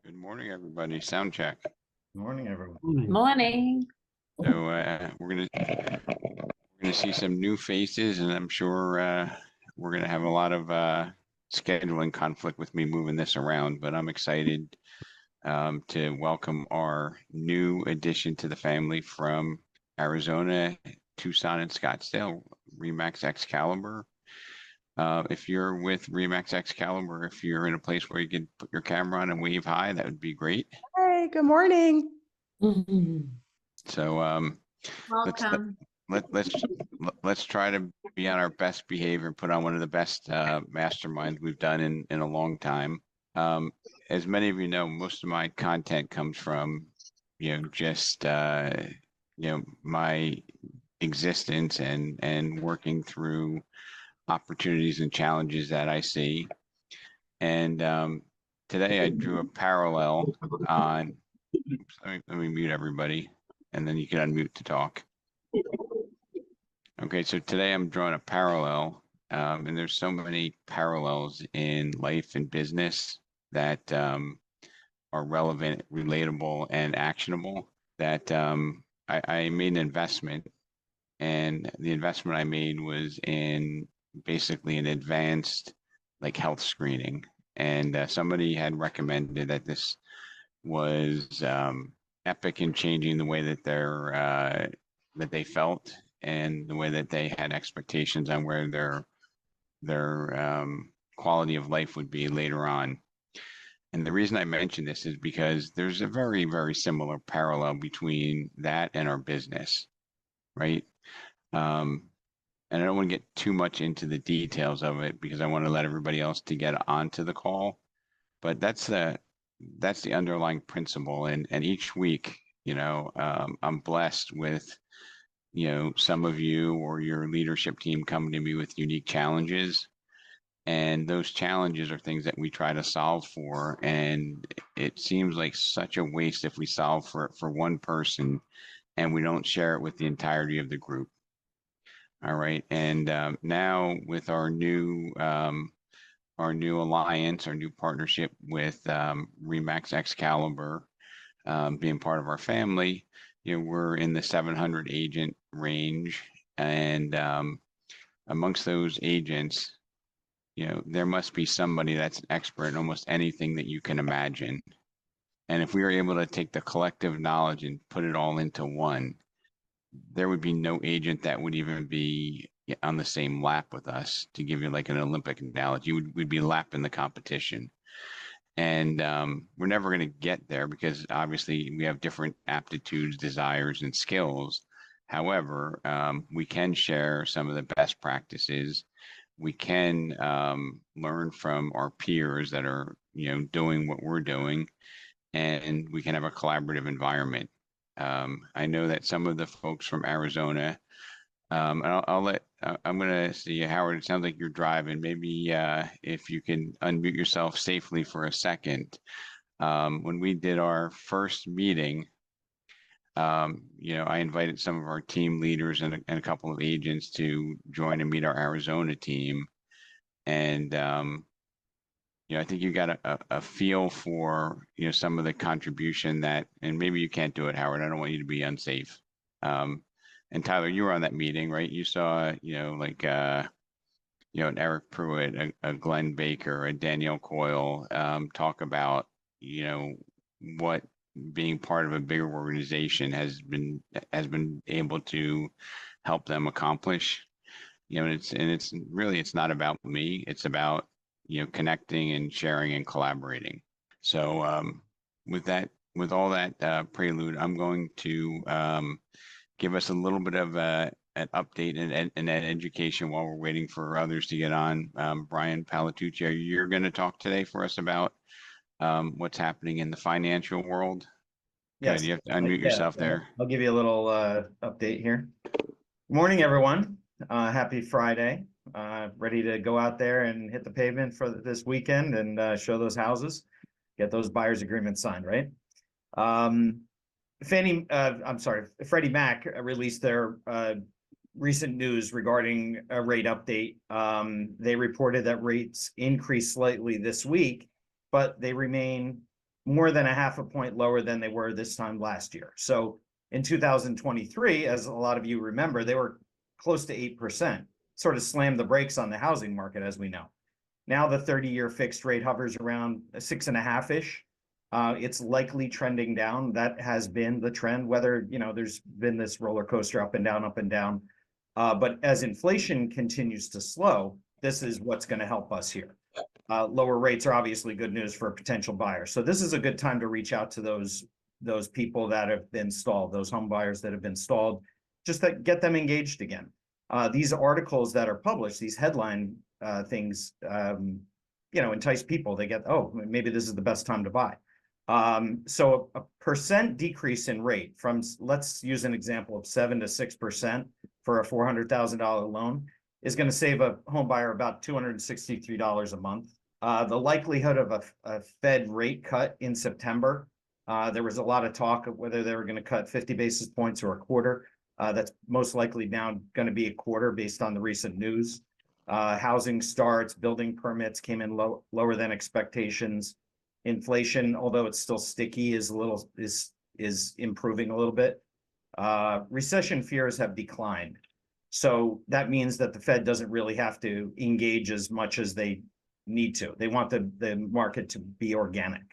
Good morning, everybody. Sound check. Morning, everyone. Morning. So we're gonna see some new faces, and I'm sure we're gonna have a lot of scheduling conflict with me moving this around. But I'm excited to welcome our new addition to the family from Arizona, Tucson, and Scottsdale, Remax Excalibur. If you're with Remax Excalibur, if you're in a place where you can put your camera on and wave hi, that would be great. Hey, good morning. So let's Welcome. let's try to be on our best behavior and put on one of the best masterminds we've done in a long time. As many of you know, most of my content comes from just my existence and working through opportunities and challenges that I see. And today I drew a parallel on. Oops, let me mute everybody, and then you can unmute to talk. Okay, so today I'm drawing a parallel, and there's so many parallels in life and business that are relevant, relatable, and actionable that I made an investment, and the investment I made was in basically an advanced like health screening. And somebody had recommended that this was epic in changing the way that that they felt and the way that they had expectations on where their quality of life would be later on. And the reason I mention this is because there's a very, very similar parallel between that and our business, right? And I don't want to get too much into the details of it because I want to let everybody else to get onto the call. But that's the underlying principle. And each week, I'm blessed with, some of you or your leadership team coming to me with unique challenges. And those challenges are things that we try to solve for. And it seems like such a waste if we solve for one person and we don't share it with the entirety of the group. All right. And now with our new alliance, our new partnership with Remax Excalibur being part of our family, we're in the 700 agent range. And amongst those agents, there must be somebody that's an expert in almost anything that you can imagine. And if we were able to take the collective knowledge and put it all into one, there would be no agent that would even be on the same lap with us. To give you like an Olympic analogy, we'd be lapping the competition. And we're never going to get there because obviously we have different aptitudes, desires, and skills. However, we can share some of the best practices. We can learn from our peers that are, doing what we're doing, and we can have a collaborative environment. I know that some of the folks from Arizona, and I'm going to see, Howard, it sounds like you're driving. Maybe if you can unmute yourself safely for a second. When we did our first meeting, I invited some of our team leaders and a couple of agents to join and meet our Arizona team. And I think you got a feel for, some of the contribution that, and maybe you can't do it, Howard. I don't want you to be unsafe. And Tyler, you were on that meeting, right? You saw, an Eric Pruitt, a Glenn Baker, a Danielle Coyle talk about, what being part of a bigger organization has been able to help them accomplish. And it's really, it's not about me. It's about connecting and sharing and collaborating. So with all that prelude, I'm going to give us a little bit of an update and an education while we're waiting for others to get on. Brian Palatucci, you're going to talk today for us about what's happening in the financial world. Yes. Good. You have to unmute yourself there. I'll give you a little update here. Good morning, everyone. Happy Friday. Ready to go out there and hit the pavement for this weekend and show those houses, get those buyer's agreements signed, right? Freddie Mac released their recent news regarding a rate update. They reported that rates increased slightly this week, but they remain more than a half a point lower than they were this time last year. So in 2023, as a lot of you remember, they were close to 8%, sort of slammed the brakes on the housing market, as we know. Now the 30-year fixed rate hovers around 6.5-ish. It's likely trending down. That has been the trend, whether, there's been this roller coaster up and down, up and down. But as inflation continues to slow, this is what's going to help us here. Lower rates are obviously good news for a potential buyer. So this is a good time to reach out to those people that have been stalled, those home buyers that have been stalled, just to get them engaged again. These articles that are published, these headline things, entice people. They get, oh, maybe this is the best time to buy. So a percent decrease in rate from, let's use an example of 7 to 6% for a $400,000 loan is going to save a home buyer about $263 a month. The likelihood of a Fed rate cut in September, there was a lot of talk of whether they were going to cut 50 basis points or a quarter. That's most likely now going to be a quarter based on the recent news. Housing starts, building permits came in lower than expectations. Inflation, although it's still sticky, is improving a little bit. Recession fears have declined. So that means that the Fed doesn't really have to engage as much as they need to. They want the market to be organic.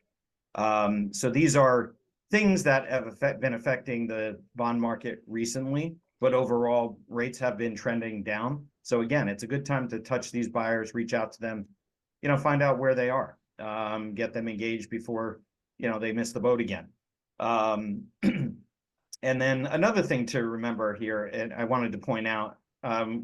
So these are things that have been affecting the bond market recently, but overall rates have been trending down. So again, it's a good time to touch these buyers, reach out to them, find out where they are, get them engaged before, they miss the boat again. And then another thing to remember here, and I wanted to point out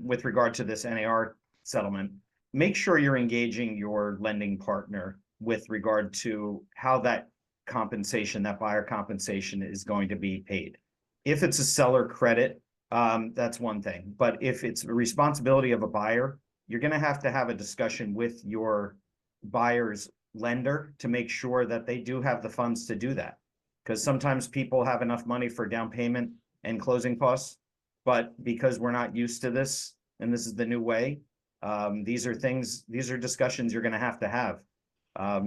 with regard to this NAR settlement, make sure you're engaging your lending partner with regard to how that compensation, that buyer compensation is going to be paid. If it's a seller credit, that's one thing. But if it's a responsibility of a buyer, you're going to have a discussion with your buyer's lender to make sure that they do have the funds to do that. Because sometimes people have enough money for down payment and closing costs, but because we're not used to this, and this is the new way, these are discussions you're going to have.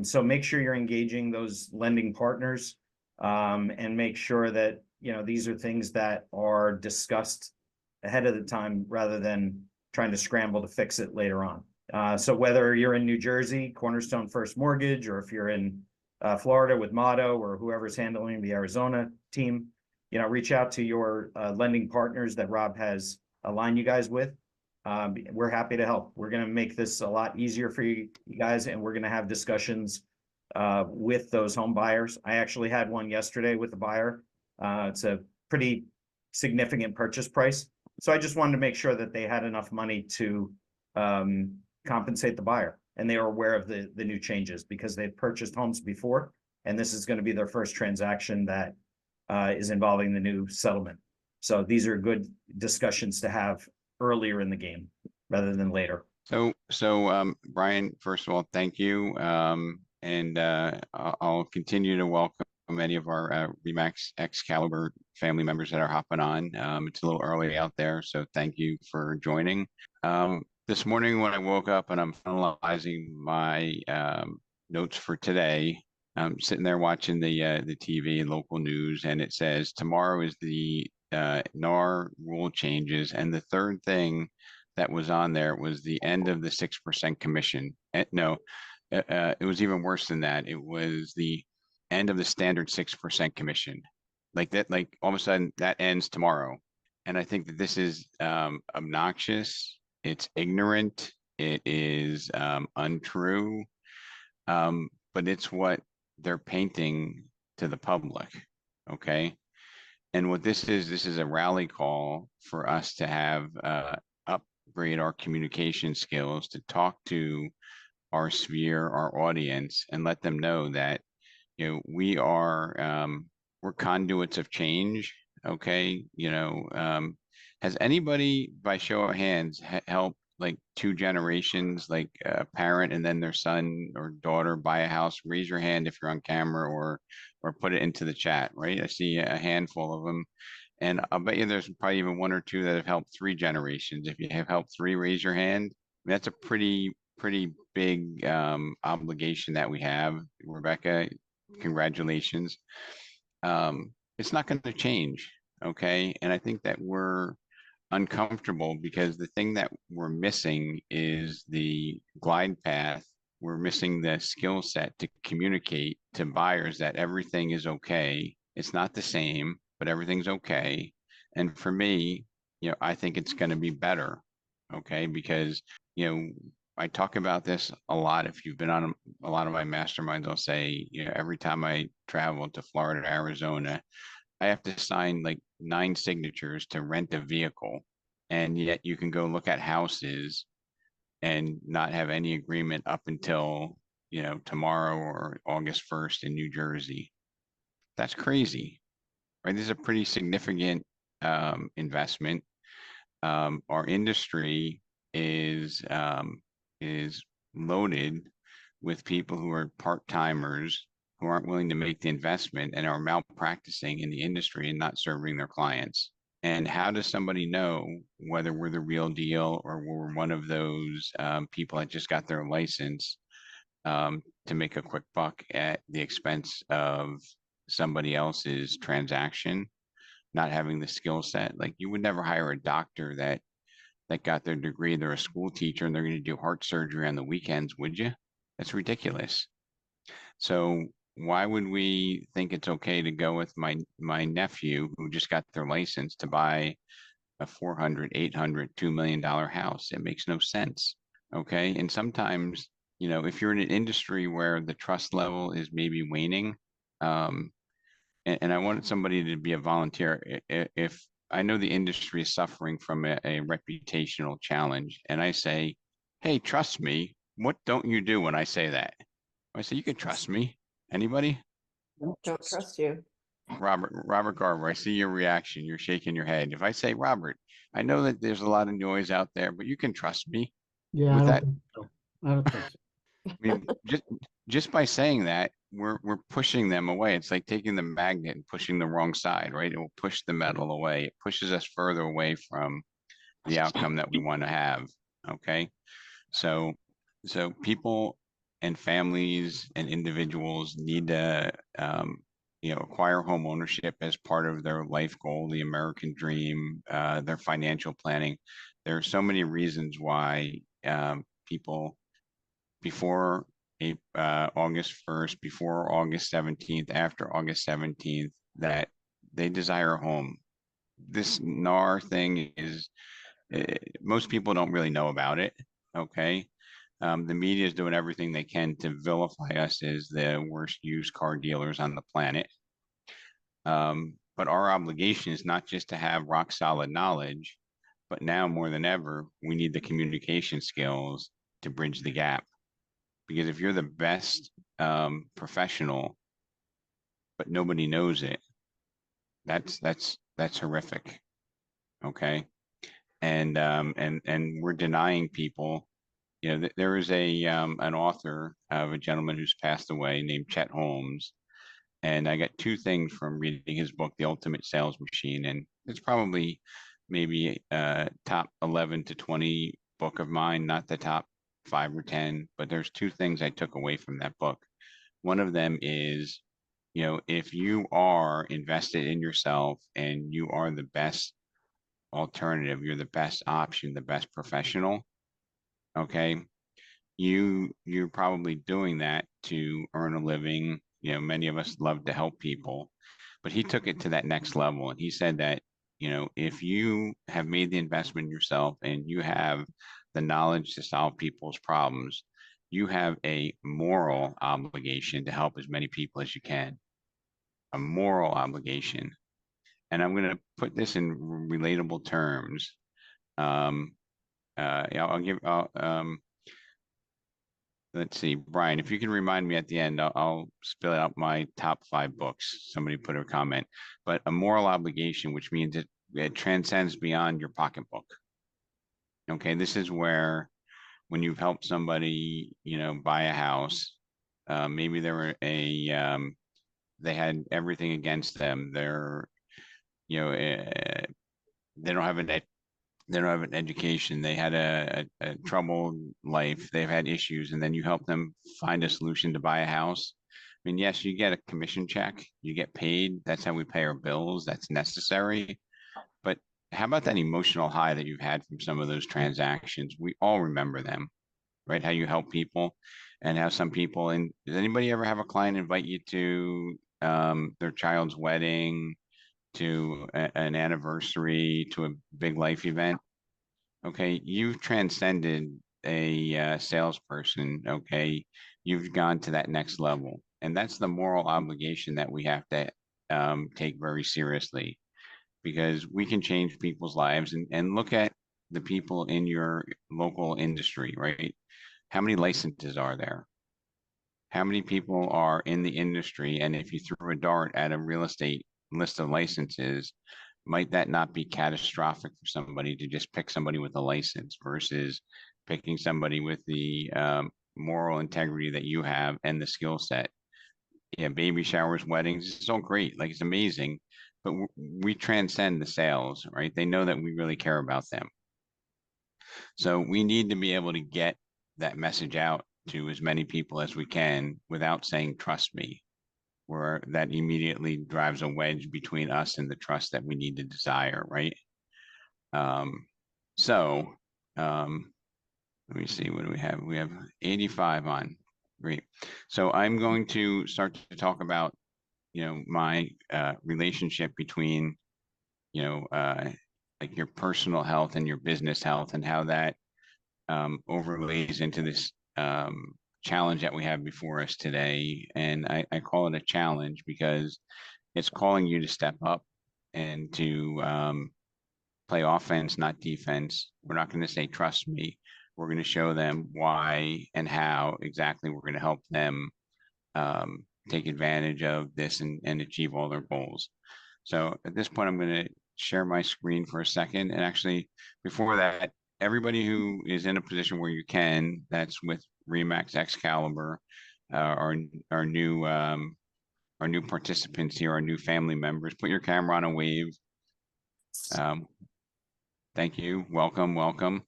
So make sure you're engaging those lending partners, and make sure that, these are things that are discussed ahead of the time rather than trying to scramble to fix it later on. So whether you're in New Jersey, Cornerstone First Mortgage, or if you're in Florida with Motto, or whoever's handling the Arizona team, reach out to your lending partners that Rob has aligned you guys with. We're happy to help. We're going to make this a lot easier for you guys, and we're going to have discussions with those home buyers. I actually had one yesterday with the buyer. It's a pretty significant purchase price. So I just wanted to make sure that they had enough money to compensate the buyer, and they were aware of the new changes because they've purchased homes before, and this is going to be their first transaction that is involving the new settlement. So these are good discussions to have earlier in the game rather than later. So Brian, first of all, thank you. And I'll continue to welcome many of our Remax Excalibur family members that are hopping on. It's a little early out there, so thank you for joining. This morning when I woke up and I'm finalizing my notes for today, I'm sitting there watching the TV and local news, and it says tomorrow is the NAR rule changes, and the third thing that was on there was the end of the 6% commission. No, it was even worse than that. It was the end of the standard 6% commission. Like that, like all of a sudden that ends tomorrow. And I think that this is obnoxious. It's ignorant. It is untrue. But it's what they're painting to the public. Okay. And what this is a rally call for us to have upgrade our communication skills, to talk to our sphere, our audience, and let them know that, we are, we're conduits of change. Okay. Has anybody, by show of hands, helped like 2 generations, like a parent and then their son or daughter buy a house? Raise your hand if you're on camera, or put it into the chat, right? I see a handful of them. And I'll bet you there's probably even 1 or 2 that have helped 3 generations. If you have helped 3, raise your hand. That's a pretty big obligation that we have, Rebecca, congratulations. It's not going to change. Okay. And I think that we're uncomfortable because the thing that we're missing is the glide path. We're missing the skill set to communicate to buyers that everything is okay. It's not the same, but everything's okay. And for me, I think it's going to be better. Okay. Because, I talk about this a lot. If you've been on a lot of my masterminds, I'll say, every time I travel to Florida, Arizona, I have to sign like 9 signatures to rent a vehicle. And yet you can go look at houses and not have any agreement up until, tomorrow or August 1st in New Jersey. That's crazy, right? This is a pretty significant investment. Our industry is loaded with people who are part-timers who aren't willing to make the investment and are malpracticing in the industry and not serving their clients. And how does somebody know whether we're the real deal or we're one of those people that just got their license to make a quick buck at the expense of somebody else's transaction, not having the skill set? Like you would never hire a doctor that got their degree, they're a school teacher and they're going to do heart surgery on the weekends, would you? That's ridiculous. So why would we think it's okay to go with my nephew who just got their license to buy a 400, 800, $2 million house? It makes no sense. Okay. And sometimes, if you're in an industry where the trust level is maybe waning, um, and I wanted somebody to be a volunteer. If I know the industry is suffering from a reputational challenge, and I say, "Hey, trust me," what don't you do when I say that? I say, "You can trust me." Anybody? Don't trust you. Robert Garber, I see your reaction. You're shaking your head. If I say, Robert, I know that there's a lot of noise out there, but you can trust me Yeah, I with don't that. think so. I don't think so. I mean, just by saying that, we're pushing them away. It's like taking the magnet and pushing the wrong side, right? It will push the metal away. It pushes us further away from the outcome that we want to have. Okay. So people and families and individuals need to acquire home ownership as part of their life goal, the American dream, their financial planning. There are so many reasons why people before August 1st, before August 17th, after August 17th, that they desire a home. This NAR thing is, most people don't really know about it. Okay. The media is doing everything they can to vilify us as the worst used car dealers on the planet. But our obligation is not just to have rock solid knowledge, but now more than ever, we need the communication skills to bridge the gap. Because if you're the best professional, but nobody knows it, that's horrific. Okay. And we're denying people. There is an author of a gentleman who's passed away named Chet Holmes, and I got 2 things from reading his book, The Ultimate Sales Machine, and it's probably maybe top 11 to 20 book of mine, not the top 5 or 10, but there's 2 things I took away from that book. One of them is, if you are invested in yourself and you are the best alternative, you're the best option, the best professional, okay, you're probably doing that to earn a living. Many of us love to help people, but he took it to that next level. And he said that, if you have made the investment in yourself and you have the knowledge to solve people's problems, you have a moral obligation to help as many people as you can. A moral obligation. And I'm going to put this in relatable terms. Let's see, Brian, if you can remind me at the end, I'll spill out my top 5 books. Somebody put a comment, but a moral obligation, which means it transcends beyond your pocketbook. Okay, this is where when you've helped somebody, buy a house, maybe they had everything against them. They don't have an education. They had a troubled life. They've had issues, and then you help them find a solution to buy a house. mean, yes, you get a commission check, you get paid. That's how we pay our bills. That's necessary. But how about that emotional high that you've had from some of those transactions? We all remember them, right? How you help people and how some people, and does anybody ever have a client invite you to their child's wedding, to an anniversary, to a big life event? Okay, you've transcended a salesperson. Okay, you've gone to that next level, and that's the moral obligation that we have to take very seriously, because we can change people's lives. And look at the people in your local industry, right? How many licenses are there? How many people are in the industry? And if you threw a dart at a real estate list of licenses, might that not be catastrophic for somebody to just pick somebody with a license versus picking somebody with the moral integrity that you have and the skill set? Yeah, baby showers, weddings, it's all great. Like, it's amazing, but we transcend the sales, right? They know that we really care about them. So we need to be able to get that message out to as many people as we can without saying, trust me, where that immediately drives a wedge between us and the trust that we need to desire, right? Um, so let me see, what do we have? We have 85 on. Great. So I'm going to start to talk about, my relationship between, like your personal health and your business health, and how that overlays into this challenge that we have before us today. And I call it a challenge because it's calling you to step up and to play offense, not defense. We're not going to say, trust me. We're going to show them why and how exactly we're going to help them take advantage of this and achieve all their goals. So at this point, I'm going to share my screen for a second. And actually, before that, everybody who is in a position where you can, that's with Remax Excalibur, our new participants here, our new family members, put your camera on and wave. Thank you. Welcome, welcome.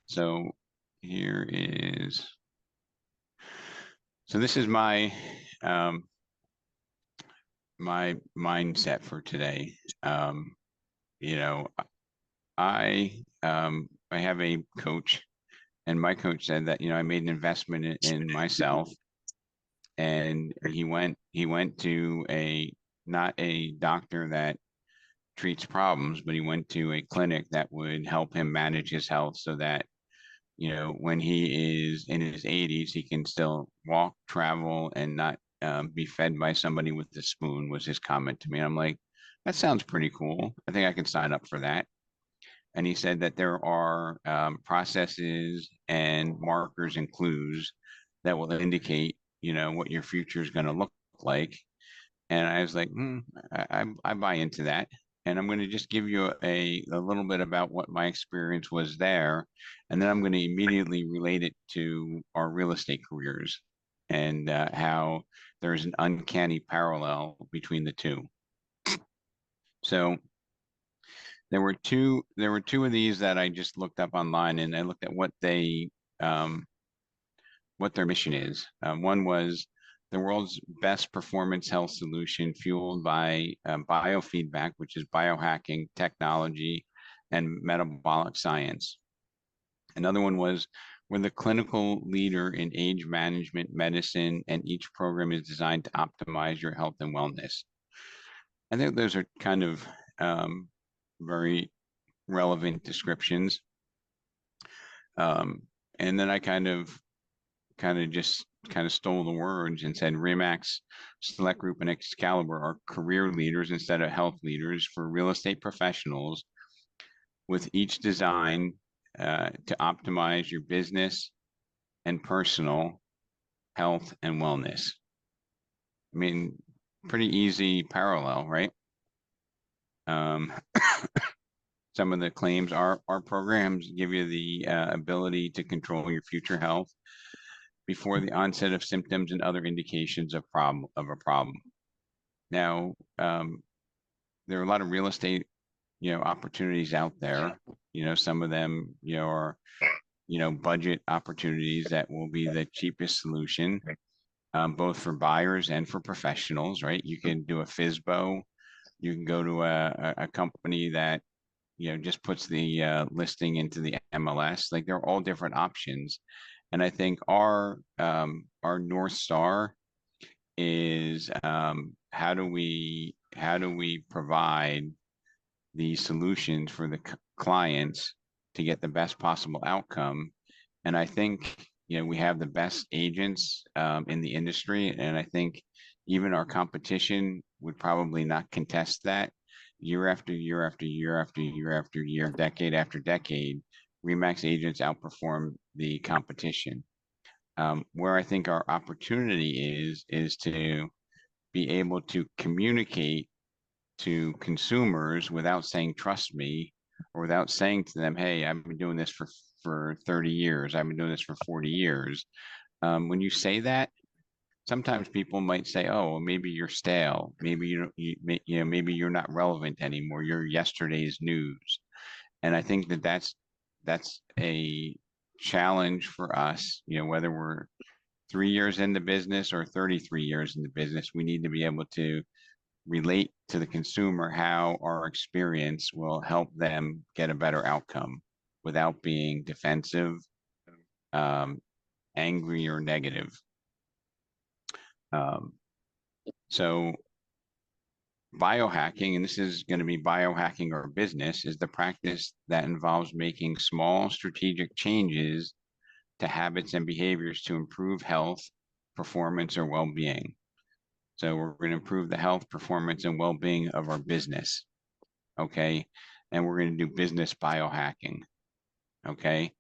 So here is, so this is my my mindset for today. You know, I have a coach, and my coach said that, I made an investment in myself, and he went to not a doctor that treats problems, but he went to a clinic that would help him manage his health so that, when he is in his 80s, he can still walk, travel, and not be fed by somebody with a spoon, was his comment to me. And I'm like, that sounds pretty cool. I think I can sign up for that. And he said that there are processes and markers and clues that will indicate, what your future is going to look like. And I was like, I buy into that. And I'm going to just give you a little bit about what my experience was there. And then I'm going to immediately relate it to our real estate careers and how there's an uncanny parallel between the two. So there were two of these that I just looked up online, and I looked at what their mission is. One was the world's best performance health solution fueled by biofeedback, which is biohacking technology and metabolic science. Another one was we're the clinical leader in age management medicine, and each program is designed to optimize your health and wellness. I think those are kind of very relevant descriptions. And then I kind of stole the words and said Remax Select Group and Excalibur are career leaders instead of health leaders for real estate professionals, with each designed to optimize your business and personal health and wellness. I mean, pretty easy parallel, right? Some of the claims are our programs give you the ability to control your future health before the onset of symptoms and other indications of a problem. Now, there are a lot of real estate, opportunities out there. Some of them, are, budget opportunities that will be the cheapest solution. both for buyers and for professionals, right? You can do a FISBO. You can go to a company that, just puts the listing into the MLS. Like, they're all different options. And I think our North Star is, how do we provide the solutions for the clients to get the best possible outcome. And I think, we have the best agents in the industry. And I think even our competition would probably not contest that. Year after year after year after year after year, decade after decade, Remax agents outperform the competition. Where I think our opportunity is to be able to communicate to consumers without saying, trust me, or without saying to them, hey, I've been doing this for 30 years. I've been doing this for 40 years. When you say that, sometimes people might say, oh, well, maybe you're stale. Maybe maybe you're not relevant anymore. You're yesterday's news. And I think that's a challenge for us, whether we're 3 years in the business or 33 years in the business, we need to be able to relate to the consumer how our experience will help them get a better outcome without being defensive, um, angry, or negative. So biohacking, and this is going to be biohacking our business, is the practice that involves making small strategic changes to habits and behaviors to improve health, performance, or well-being. So we're going to improve the health, performance, and well-being of our business. Okay. And we're going to do business biohacking. Okay.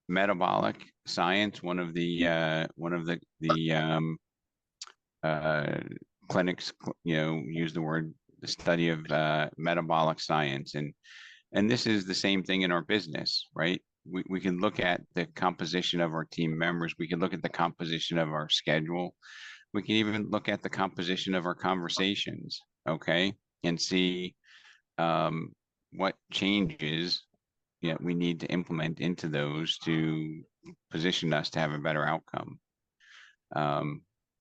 Metabolic science, one of the clinics, use the study of metabolic science. And this is the same thing in our business, right? We can look at the composition of our team members. We can look at the composition of our schedule. We can even look at the composition of our conversations, okay, and see what changes we need to implement into those to position us to have a better outcome.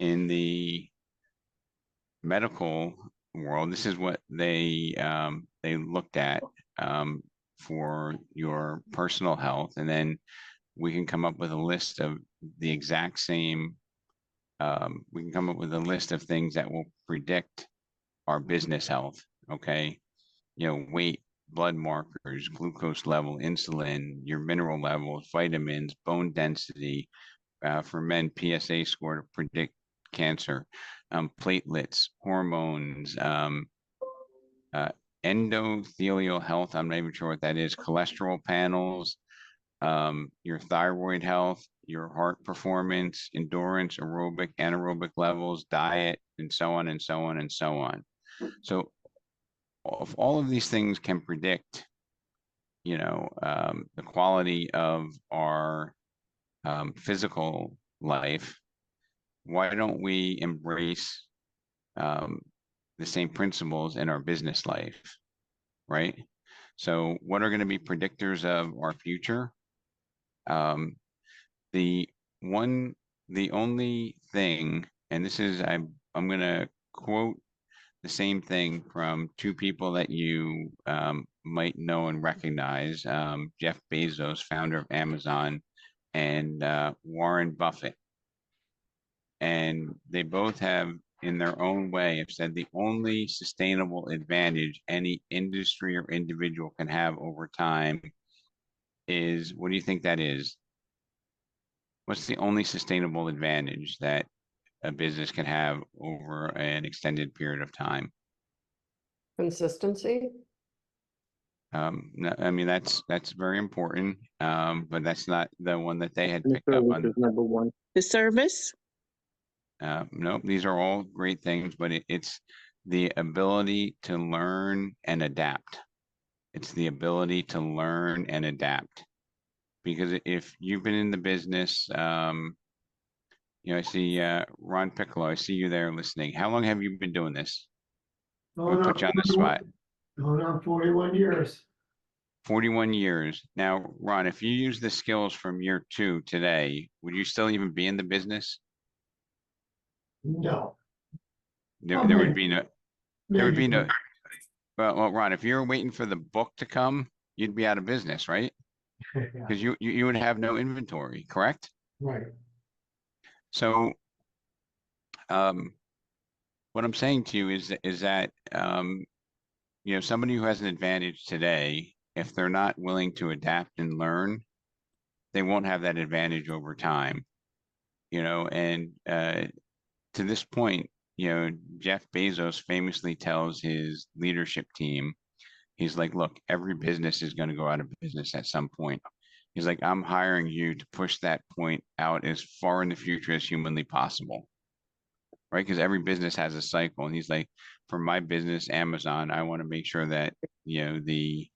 In the medical world, this is what they looked at for your personal health, and then we can come up with a list of the exact same. We can come up with a list of things that will predict our business health. Okay, weight, blood markers, glucose level, insulin, your mineral levels, vitamins, bone density. For men, PSA score to predict cancer, platelets, hormones, endothelial health. I'm not even sure what that is. Cholesterol panels, your thyroid health, your heart performance, endurance, aerobic, anaerobic levels, diet, and so on and so on and so on. So if all of these things can predict, the quality of our physical life, why don't we embrace the same principles in our business life, right? So what are going to be predictors of our future? The only thing, and this is, I'm going to quote the same thing from two people that you might know and recognize, Jeff Bezos, founder of Amazon, and Warren Buffett. And they both have, in their own way, have said the only sustainable advantage any industry or individual can have over time is, what do you think that is? What's the only sustainable advantage that a business can have over an extended period of time? Consistency. No, I mean, that's very important, but that's not the one that they had picked up on. Number one. The service. No, these are all great things, but it's the ability to learn and adapt. It's the ability to learn and adapt. Because if you've been in the business, I see Ron Piccolo, I see you there listening. How long have you been doing this? I'll put you on the spot. Going on 41 years. 41 years. Now, Ron, if you use the skills from year 2 today, would you still even be in the business? No. There would be no, there would Maybe, be no, well, Ron, if you were waiting for the book to come, you'd be out of business, right? yeah, Because you would have no inventory, correct? right. So, what I'm saying to you is that, somebody who has an advantage today, if they're not willing to adapt and learn, they won't have that advantage over time, and, to this point, Jeff Bezos famously tells his leadership team, he's like, look, every business is going to go out of business at some point. He's like, I'm hiring you to push that point out as far in the future as humanly possible. Right? Because every business has a cycle. And he's like, for my business, Amazon, I want to make sure that, the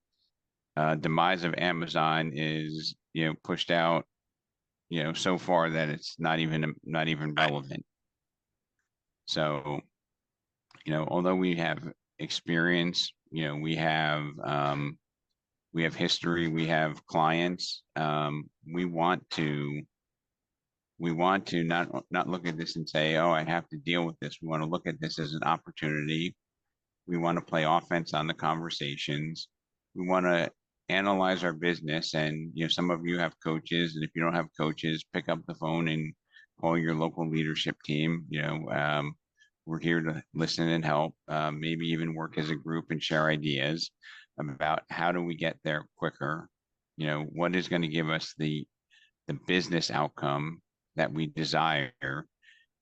demise of Amazon is, pushed out, so far that it's not even relevant. So, although we have experience, we have history, we have clients, we want to not look at this and say, oh, I have to deal with this. We want to look at this as an opportunity. We want to play offense on the conversations. We want to analyze our business. And, some of you have coaches, and if you don't have coaches, pick up the phone and call your local leadership team. We're here to listen and help, maybe even work as a group and share ideas about how do we get there quicker. What is going to give us the business outcome that we desire,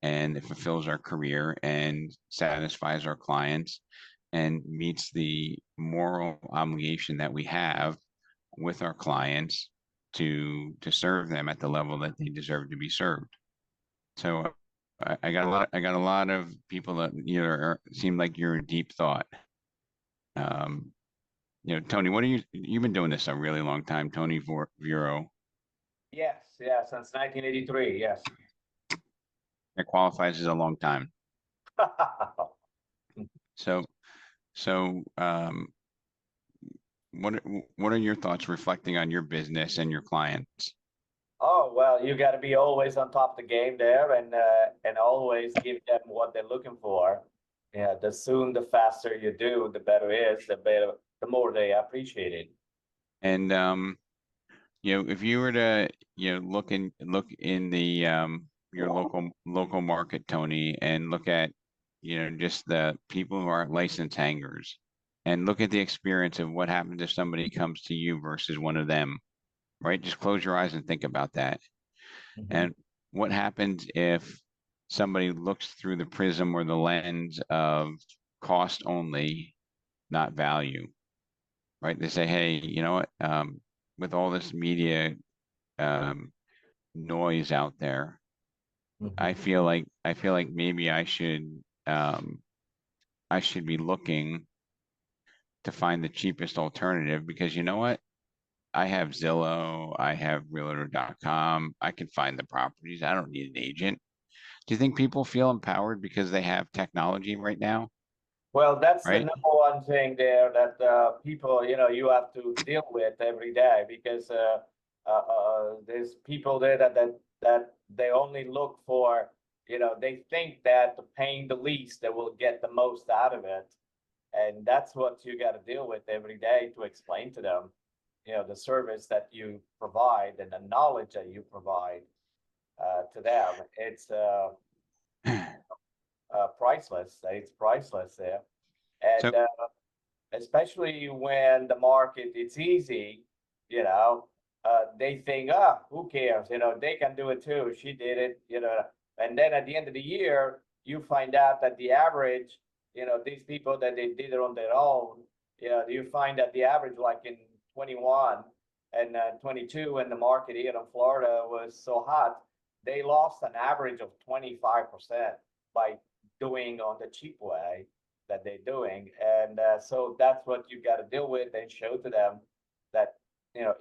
and it fulfills our career and satisfies our clients and meets the moral obligation that we have with our clients to serve them at the level that they deserve to be served. So I got a lot of people that seem like you're in deep thought. Tony, you've been doing this a really long time, Tony Vero. Yes, since 1983, yes. That qualifies as a long time. So, what are your thoughts reflecting on your business and your clients? Oh, well, you got to be always on top of the game there, and always give them what they're looking for. Yeah, the faster you do, the better it is, the more they appreciate it. And if you were to look in the your local market, Tony, and look at just the people who are license hangers, and look at the experience of what happens if somebody comes to you versus one of them, right? Just close your eyes and think about that. And what happens if somebody looks through the prism or the lens of cost only, not value, right? They say, hey, you know what? With all this media noise out there, I feel like maybe I should be looking to find the cheapest alternative, because you know what? I have Zillow, I have realtor.com, I can find the properties. I don't need an agent. Do you think people feel empowered because they have technology right now? Well, that's the Right? number one thing there that people, you have to deal with every day, because there's people there that they only look for, they think that paying the least, they will get the most out of it. And that's what you got to deal with every day, to explain to them, the service that you provide and the knowledge that you provide to them. It's priceless. It's priceless there. And So especially when the market, it's easy, they think, who cares? They can do it too. She did it, and then at the end of the year, you find out that the average, these people that they did it on their own, you find that the average, like in 21 and 22, when the market here in Florida was so hot, they lost an average of 25% by doing on the cheap way that they're doing. And so that's what you got to deal with and show to them that,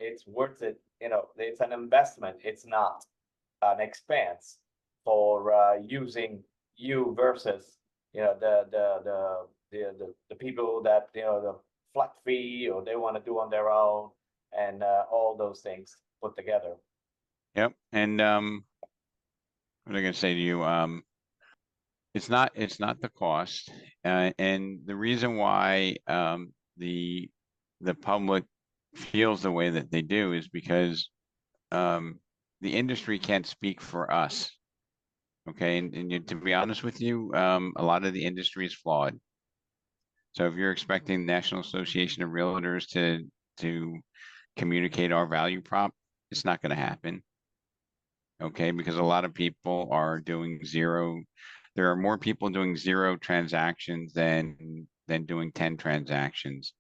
it's worth it. It's an investment. It's not an expense for using you versus, the people that, the flat fee, or they want to do on their own, and all those things put together. yep. And what was I gonna say to you? it's not the cost. And the reason why the public feels the way that they do is because the industry can't speak for us. Okay, to be honest with you, a lot of the industry is flawed. So if you're expecting the National Association of Realtors to communicate our value prop, it's not going to happen. Okay, because a lot of people are doing zero. There are more people doing zero transactions than doing 10 transactions.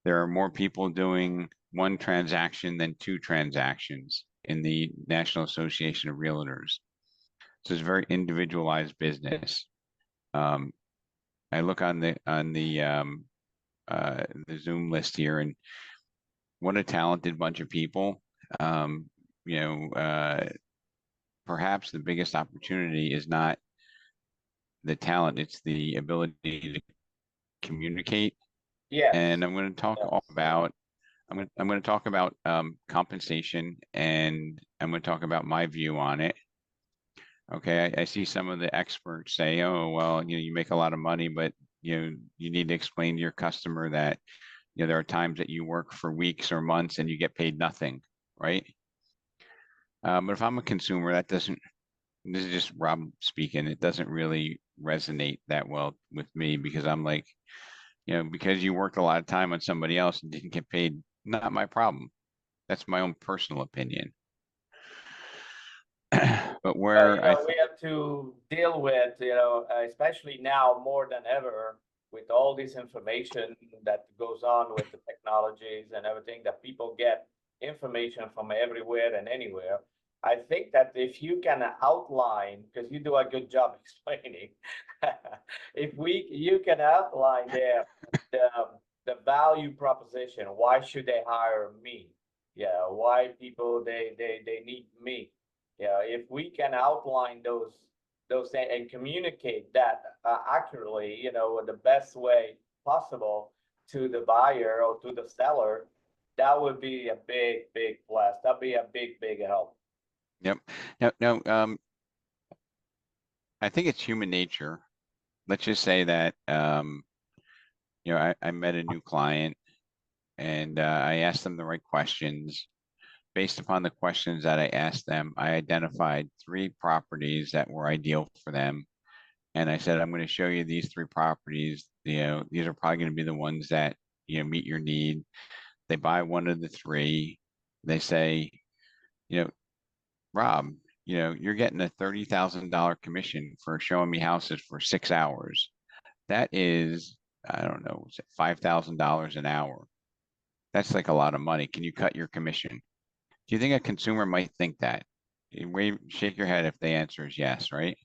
There are more people doing one transaction than two transactions in the National Association of Realtors. So it's a very individualized business. I look on the Zoom list here, and what a talented bunch of people. You know, perhaps the biggest opportunity is not the talent, it's the ability to communicate. Yes. And I'm going to talk all about I'm going to talk about compensation, and I'm going to talk about my view on it. Okay, I see some of the experts say, oh, well, you make a lot of money, but you need to explain to your customer that there are times that you work for weeks or months and you get paid nothing, right? But if I'm a consumer, that doesn't, this is just Rob speaking, it doesn't really resonate that well with me, because I'm like, because you worked a lot of time on somebody else and didn't get paid, not my problem. That's my own personal opinion. But where we have to deal with, especially now more than ever, with all this information that goes on with the technologies and everything, that people get information from everywhere and anywhere. I think that if you can outline, because you do a good job explaining, if you can outline the value proposition, why should they hire me? Yeah, why people they need me? Yeah, if we can outline those things and communicate that accurately, the best way possible to the buyer or to the seller, that would be a big plus. That'd be a big help. Yep. No, I think it's human nature. Let's just say that I met a new client, and I asked them the right questions. Based upon the questions that I asked them, I identified 3 properties that were ideal for them. And I said, I'm going to show you these 3 properties. These are probably going to be the ones that, meet your need. They buy one of the 3. They say, Rob, you're getting a $30,000 commission for showing me houses for 6 hours. That is, I don't know, $5,000 an hour. That's like a lot of money. Can you cut your commission? Do you think a consumer might think that? Shake your head if the answer is yes, right?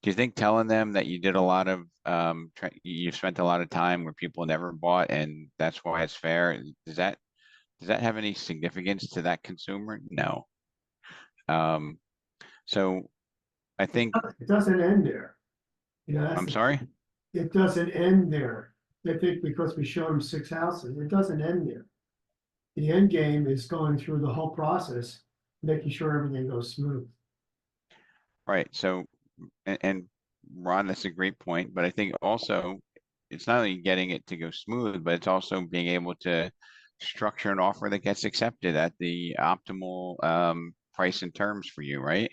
Do you think telling them that you did a lot of, you spent a lot of time where people never bought, and that's why it's fair? Does that have any significance to that consumer? No. So I think, It doesn't end there. I'm sorry? It doesn't end there. They think because we show them 6 houses, it doesn't end there. The end game is going through the whole process, making sure everything goes smooth. Right. So, and Ron, that's a great point, but I think also it's not only getting it to go smooth, but it's also being able to structure an offer that gets accepted at the optimal price and terms for you, right?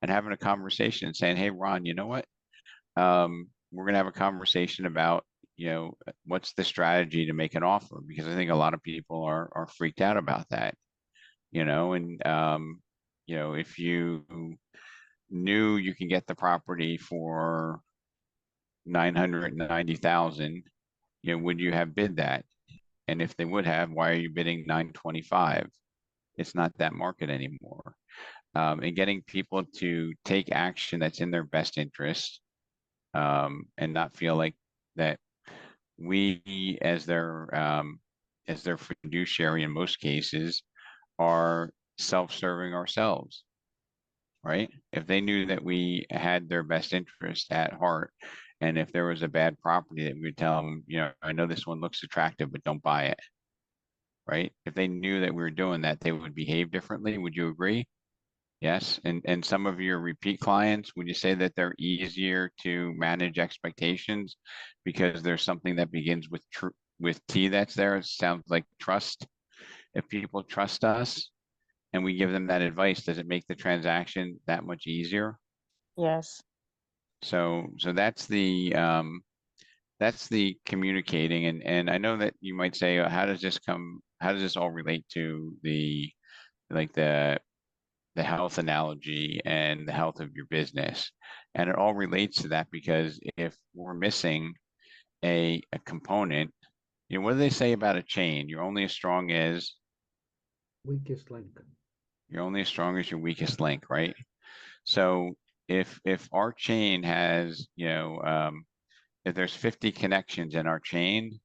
And having a conversation and saying, hey, Ron, you know what? We're going to have a conversation about, what's the strategy to make an offer? Because I think a lot of people are freaked out about that, and, if you knew you can get the property for 990,000, would you have bid that? And if they would have, why are you bidding 925? It's not that market anymore. And getting people to take action that's in their best interest, and not feel like that we, as their fiduciary in most cases, are self-serving ourselves, right? If they knew that we had their best interest at heart, and if there was a bad property, that we would tell them, I know this one looks attractive, but don't buy it, right? If they knew that we were doing that, they would behave differently. Would you agree? Yes, and some of your repeat clients, would you say that they're easier to manage expectations because there's something that begins with with T that's there? It sounds like trust. If people trust us and we give them that advice, does it make the transaction that much easier? Yes. So that's the communicating, and I know that you might say, how does this all relate to like the health analogy and the health of your business? And it all relates to that because if we're missing a component, what do they say about a chain? You're only as strong as Weakest link. you're only as strong as your weakest link, right? So if our chain has, if there's 50 connections in our chain,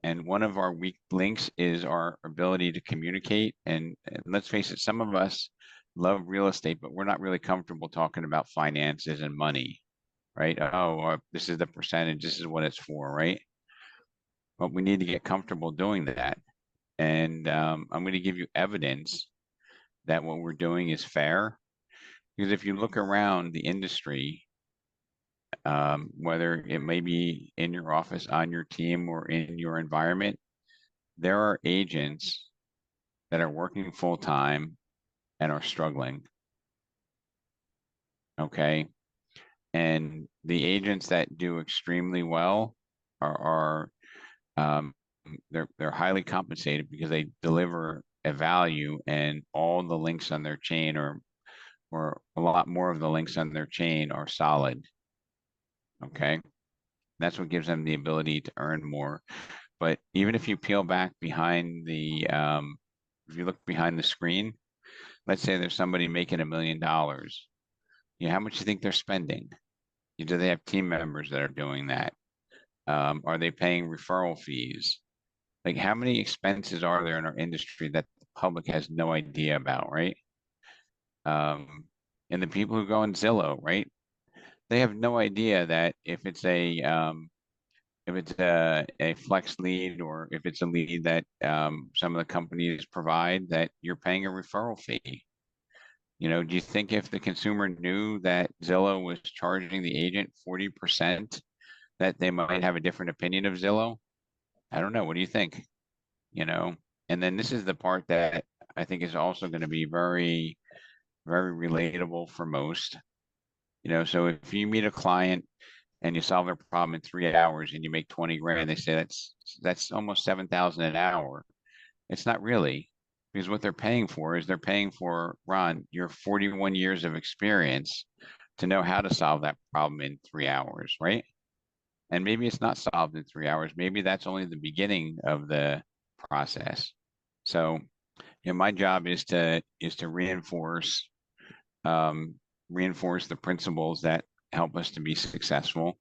and one of our weak links is our ability to communicate. And let's face it, some of us love real estate, but we're not really comfortable talking about finances and money, right? Oh, this is the percentage, this is what it's for, right? But we need to get comfortable doing that. And I'm going to give you evidence that what we're doing is fair. Because if you look around the industry, whether it may be in your office, on your team, or in your environment, there are agents that are working full time and are struggling. Okay. And the agents that do extremely well are they're highly compensated because they deliver a value, and all the links on their chain, or a lot more of the links on their chain, are solid. Okay. That's what gives them the ability to earn more. But even if you peel back behind if you look behind the screen, let's say there's somebody making $1 million. How much do you think they're spending? Do they have team members that are doing that? Are they paying referral fees? Like, how many expenses are there in our industry that the public has no idea about, right? And the people who go on Zillow, right? They have no idea that if it's a flex lead, or if it's a lead that some of the companies provide, that you're paying a referral fee. Do you think if the consumer knew that Zillow was charging the agent 40%, that they might have a different opinion of Zillow? I don't know. What do you think? And then this is the part that I think is also going to be very, very relatable for most. So if you meet a client and you solve their problem in 3 hours and you make 20 grand, they say that's almost 7,000 an hour. It's not really, because what they're paying for, Ron, your 41 years of experience to know how to solve that problem in 3 hours, right? And maybe it's not solved in 3 hours. Maybe that's only the beginning of the process. So, my job is to reinforce the principles that help us to be successful.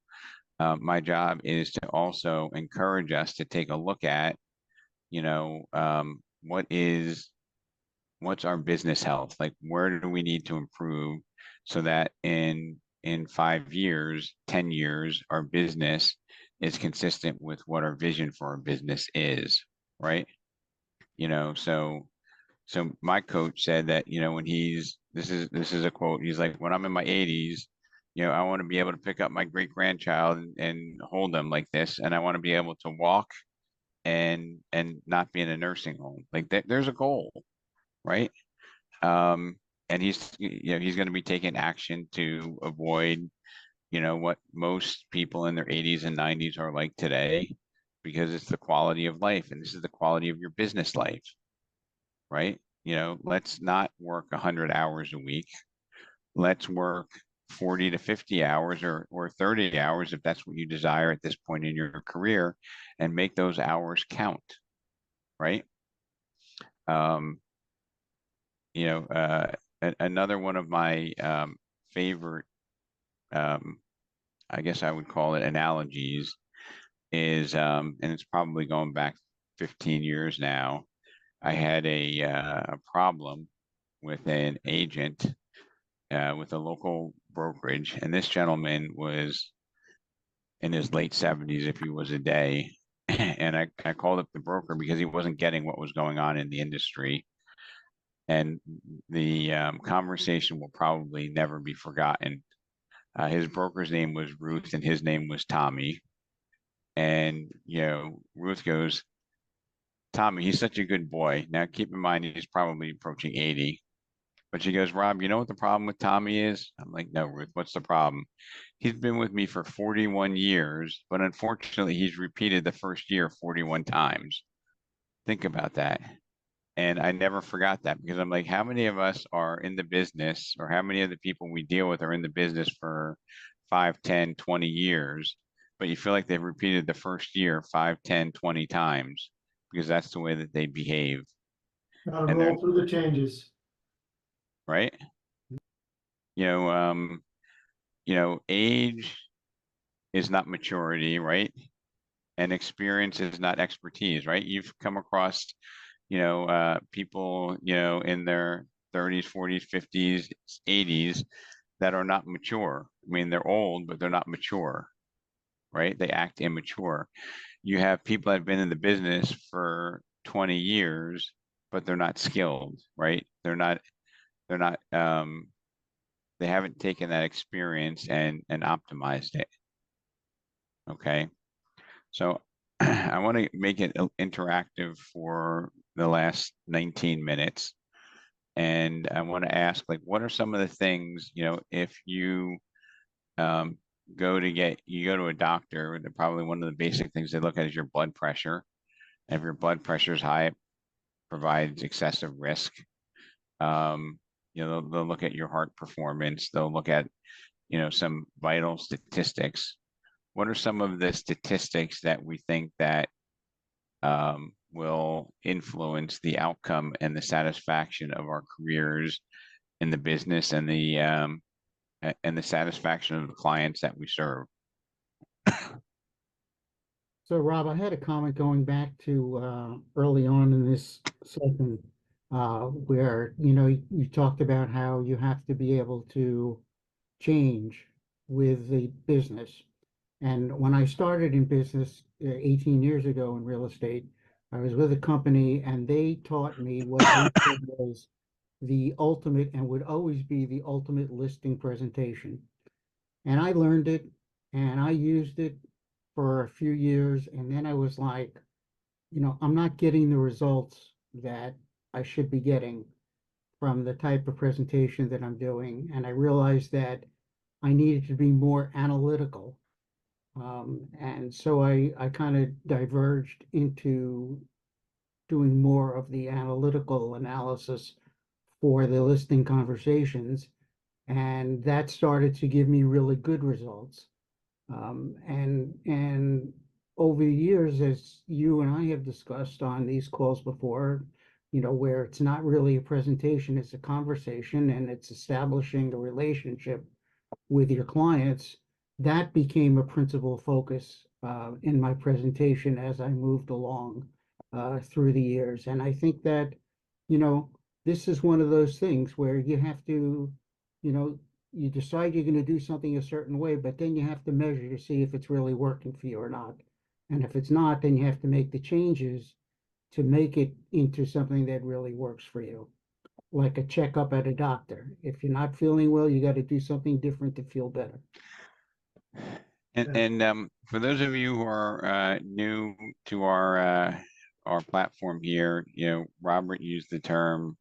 My job is to also encourage us to take a look at, what's our business health? Like, where do we need to improve so that in 5 years, 10 years, our business is consistent with what our vision for our business is, right? So my coach said that, when this is a quote, he's like, when I'm in my 80s, I want to be able to pick up my great grandchild and hold them like this, and I want to be able to walk and not be in a nursing home. Like, there's a goal, right? And he's going to be taking action to avoid, what most people in their 80s and 90s are like today, because it's the quality of life, and this is the quality of your business life, right? Let's not work 100 hours a week. Let's work 40 to 50 hours, or 30 hours if that's what you desire at this point in your career, and make those hours count, right? Another one of my favorite, I guess I would call it, analogies is, and it's probably going back 15 years now. I had a problem with an agent with a local brokerage, and this gentleman was in his late 70s, if he was a day. And I called up the broker because he wasn't getting what was going on in the industry. And the conversation will probably never be forgotten. His broker's name was Ruth and his name was Tommy. And, Ruth goes, Tommy, he's such a good boy. Now, keep in mind, he's probably approaching 80. But she goes, Rob, you know what the problem with Tommy is? I'm like, no, Ruth, what's the problem? He's been with me for 41 years, but unfortunately, he's repeated the first year 41 times. Think about that. And I never forgot that because I'm like, how many of us are in the business, or how many of the people we deal with are in the business for 5, 10, 20 years, but you feel like they've repeated the first year 5, 10, 20 times because that's the way that they behave, Gotta and they're roll through the changes. right. You know, age is not maturity, right? And experience is not expertise, right? You've come across, people, in their 30s, 40s, 50s, 80s that are not mature. I mean, they're old, but they're not mature, right? They act immature. You have people that have been in the business for 20 years, but they're not skilled, right? They're not, they haven't taken that experience and optimized it. Okay. So I want to make it interactive for the last 19 minutes. And I want to ask, like, what are some of the things, if you go to a doctor, probably one of the basic things they look at is your blood pressure. And if your blood pressure is high, it provides excessive risk. They'll look at your heart performance. They'll look at, some vital statistics. What are some of the statistics that we think that will influence the outcome and the satisfaction of our careers in the business and the satisfaction of the clients that we serve? So Rob, I had a comment going back to early on in this session where, you talked about how you have to be able to change with the business. And when I started in business 18 years ago in real estate, I was with a company and they taught me what they said was the ultimate and would always be the ultimate listing presentation. And I learned it and I used it for a few years. And then I was like, I'm not getting the results that I should be getting from the type of presentation that I'm doing. And I realized that I needed to be more analytical. And so I kind of diverged into doing more of the analytical analysis for the listing conversations. And that started to give me really good results. And over the years, as you and I have discussed on these calls before, where it's not really a presentation, it's a conversation and it's establishing a relationship with your clients, that became a principal focus in my presentation as I moved along through the years. And I think that, this is one of those things where you have to, you decide you're going to do something a certain way, but then you have to measure to see if it's really working for you or not. And if it's not, then you have to make the changes to make it into something that really works for you, like a checkup at a doctor. If you're not feeling well, you got to do something different to feel better. And for those of you who are new to our platform here, Robert used the term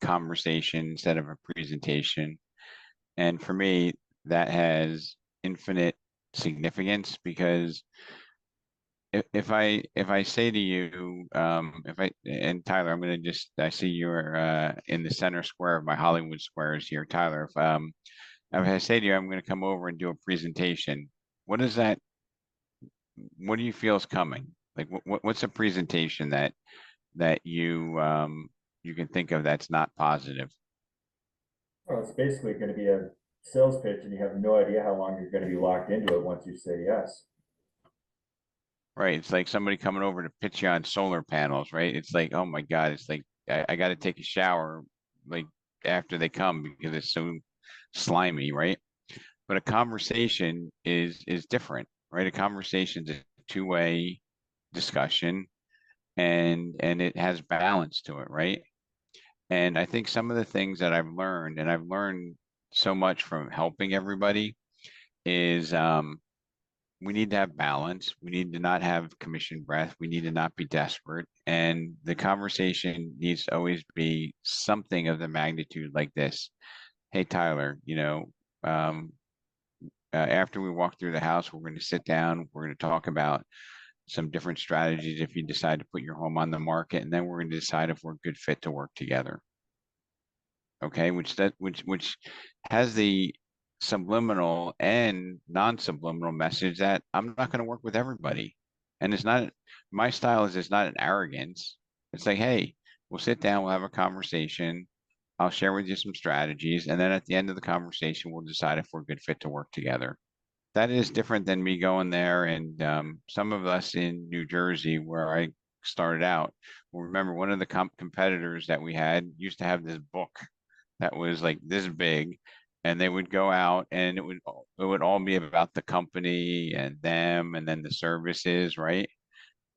conversation instead of a presentation. And for me, that has infinite significance because if I say to you, and Tyler, I see you're in the center square of my Hollywood squares here, Tyler. If I say to you, I'm going to come over and do a presentation, what is that? What do you feel is coming? Like, what's a presentation that you can think of that's not positive? Well, it's basically going to be a sales pitch and you have no idea how long you're going to be locked into it once you say yes. Right. It's like somebody coming over to pitch you on solar panels, right? It's like, oh my God, it's like I got to take a shower like after they come because it's so slimy, right? But a conversation is different, right? A conversation is a two-way discussion and it has balance to it, right? And I think some of the things that I've learned, and I've learned so much from helping everybody, is we need to have balance. We need to not have commission breath. We need to not be desperate. And the conversation needs to always be something of the magnitude like this. Hey, Tyler, after we walk through the house, we're going to sit down. We're going to talk about some different strategies if you decide to put your home on the market, and then we're going to decide if we're a good fit to work together. Okay, which has the subliminal and non-subliminal message that I'm not going to work with everybody. And it's not, my style is, it's not an arrogance. It's like, hey, we'll sit down, we'll have a conversation. I'll share with you some strategies. And then at the end of the conversation, we'll decide if we're a good fit to work together. That is different than me going there. And some of us in New Jersey, where I started out, will remember one of the competitors that we had used to have this book that was like this big, and they would go out and it would all be about the company and them and then the services, right?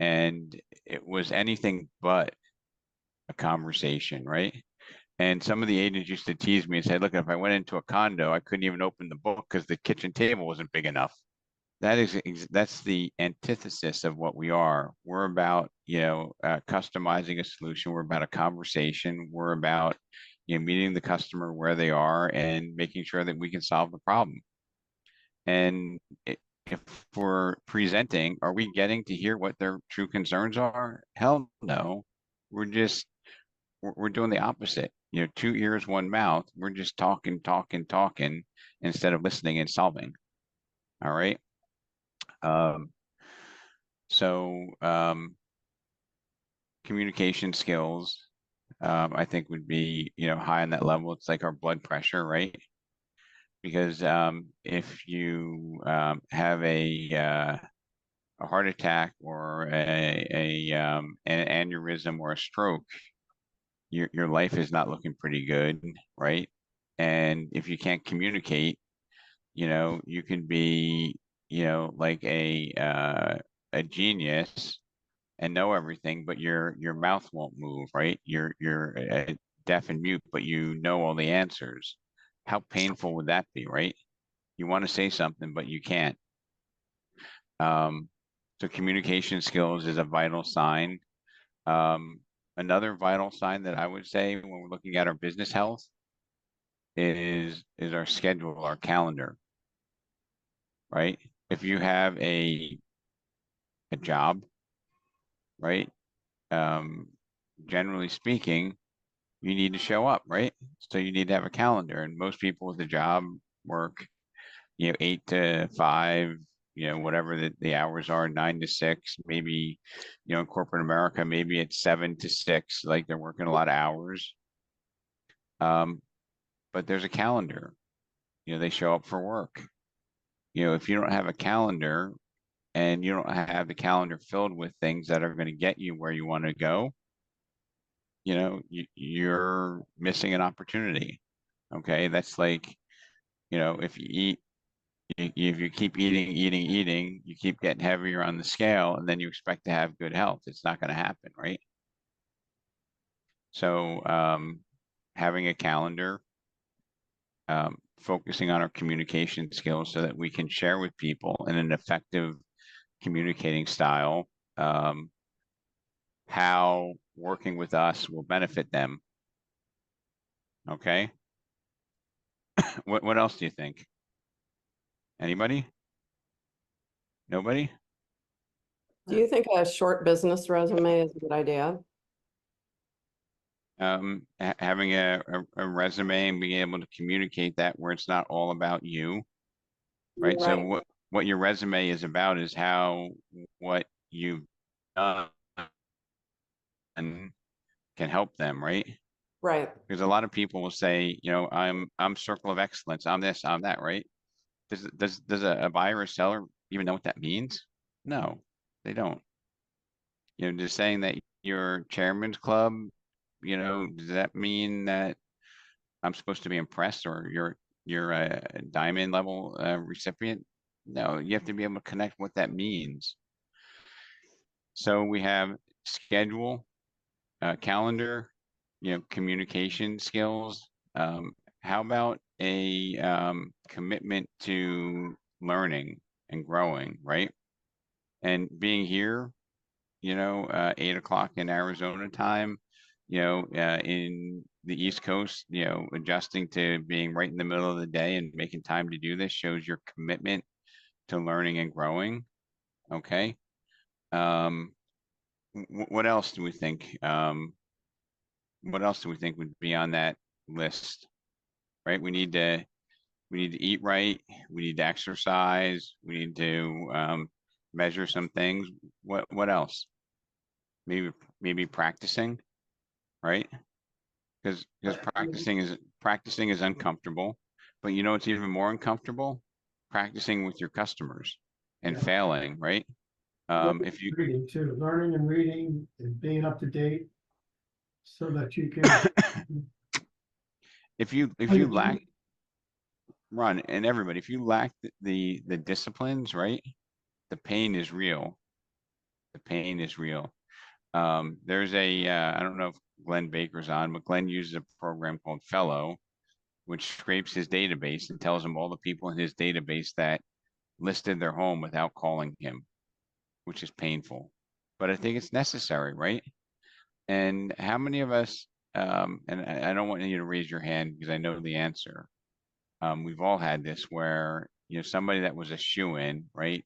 And it was anything but a conversation, right? And some of the agents used to tease me and say, look, if I went into a condo, I couldn't even open the book because the kitchen table wasn't big enough. That's the antithesis of what we are. We're about, customizing a solution. We're about a conversation. We're about, meeting the customer where they are and making sure that we can solve the problem. And if we're presenting, are we getting to hear what their true concerns are? Hell no. We're doing the opposite. 2 ears, one mouth. We're just talking instead of listening and solving. All right. So communication skills, I think would be, high on that level. It's like our blood pressure, right? Because if you have a heart attack or an aneurysm or a stroke, your life is not looking pretty good, right? And if you can't communicate, you can be, like a genius and know everything, but your mouth won't move, right? You're deaf and mute, but you know all the answers. How painful would that be, right? You want to say something, but you can't. So communication skills is a vital sign. Another vital sign that I would say when we're looking at our business health is our schedule, our calendar, right? If you have a job, right? Generally speaking, you need to show up, right? So you need to have a calendar, and most people with a job work, 8 to 5, whatever the hours are, 9 to 6, maybe, in corporate America, maybe it's 7 to 6, like they're working a lot of hours. But there's a calendar, they show up for work. If you don't have a calendar and you don't have the calendar filled with things that are going to get you where you want to go, you're missing an opportunity. Okay. That's like, if you eat, if you keep eating, you keep getting heavier on the scale, and then you expect to have good health. It's not going to happen, right? So having a calendar, focusing on our communication skills so that we can share with people in an effective communicating style, how working with us will benefit them. Okay. What else do you think? Anybody? Nobody? Do you think a short business resume is a good idea? Having a resume and being able to communicate that where it's not all about you, right? So what your resume is about is what you've done can help them, right? Right. Because a lot of people will say, I'm circle of excellence, I'm this, I'm that, right? Does a buyer or seller even know what that means? No, they don't. Just saying that you're chairman's club, does that mean that I'm supposed to be impressed, or you're a diamond level recipient? No, you have to be able to connect what that means. So we have schedule, calendar, communication skills. How about a commitment to learning and growing, right? And being here, 8 o'clock in Arizona time, in the East Coast, adjusting to being right in the middle of the day and making time to do this shows your commitment to learning and growing. Okay. What else do we think? What else do we think would be on that list? Right? We need to eat right. We need to exercise. We need to measure some things. What else? Maybe practicing, right? Because practicing is uncomfortable, but it's even more uncomfortable practicing with your customers and Yeah. failing, right? If you Reading too, learning and reading and being up to date so that you can. if you lack Ron and everybody, if you lack the disciplines, right, the pain is real. The pain is real. There's I don't know if Glenn Baker's on, but Glenn uses a program called Fellow, which scrapes his database and tells him all the people in his database that listed their home without calling him, which is painful. But I think it's necessary, right? And how many of us, and I don't want you to raise your hand because I know the answer. We've all had this where, somebody that was a shoe-in, right?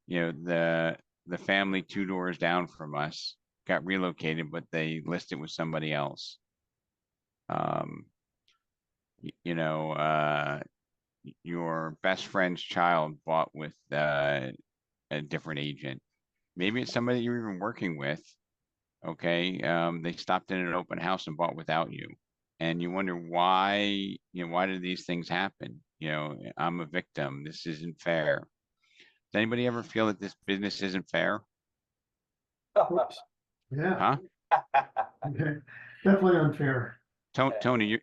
The family 2 doors down from us got relocated, but they listed with somebody else. Your best friend's child bought with a different agent. Maybe it's somebody you're even working with. Okay. They stopped in an open house and bought without you. And you wonder why, why did these things happen? I'm a victim. This isn't fair. Does anybody ever feel that this business isn't fair? Yeah, Huh? okay. Definitely unfair. Tony,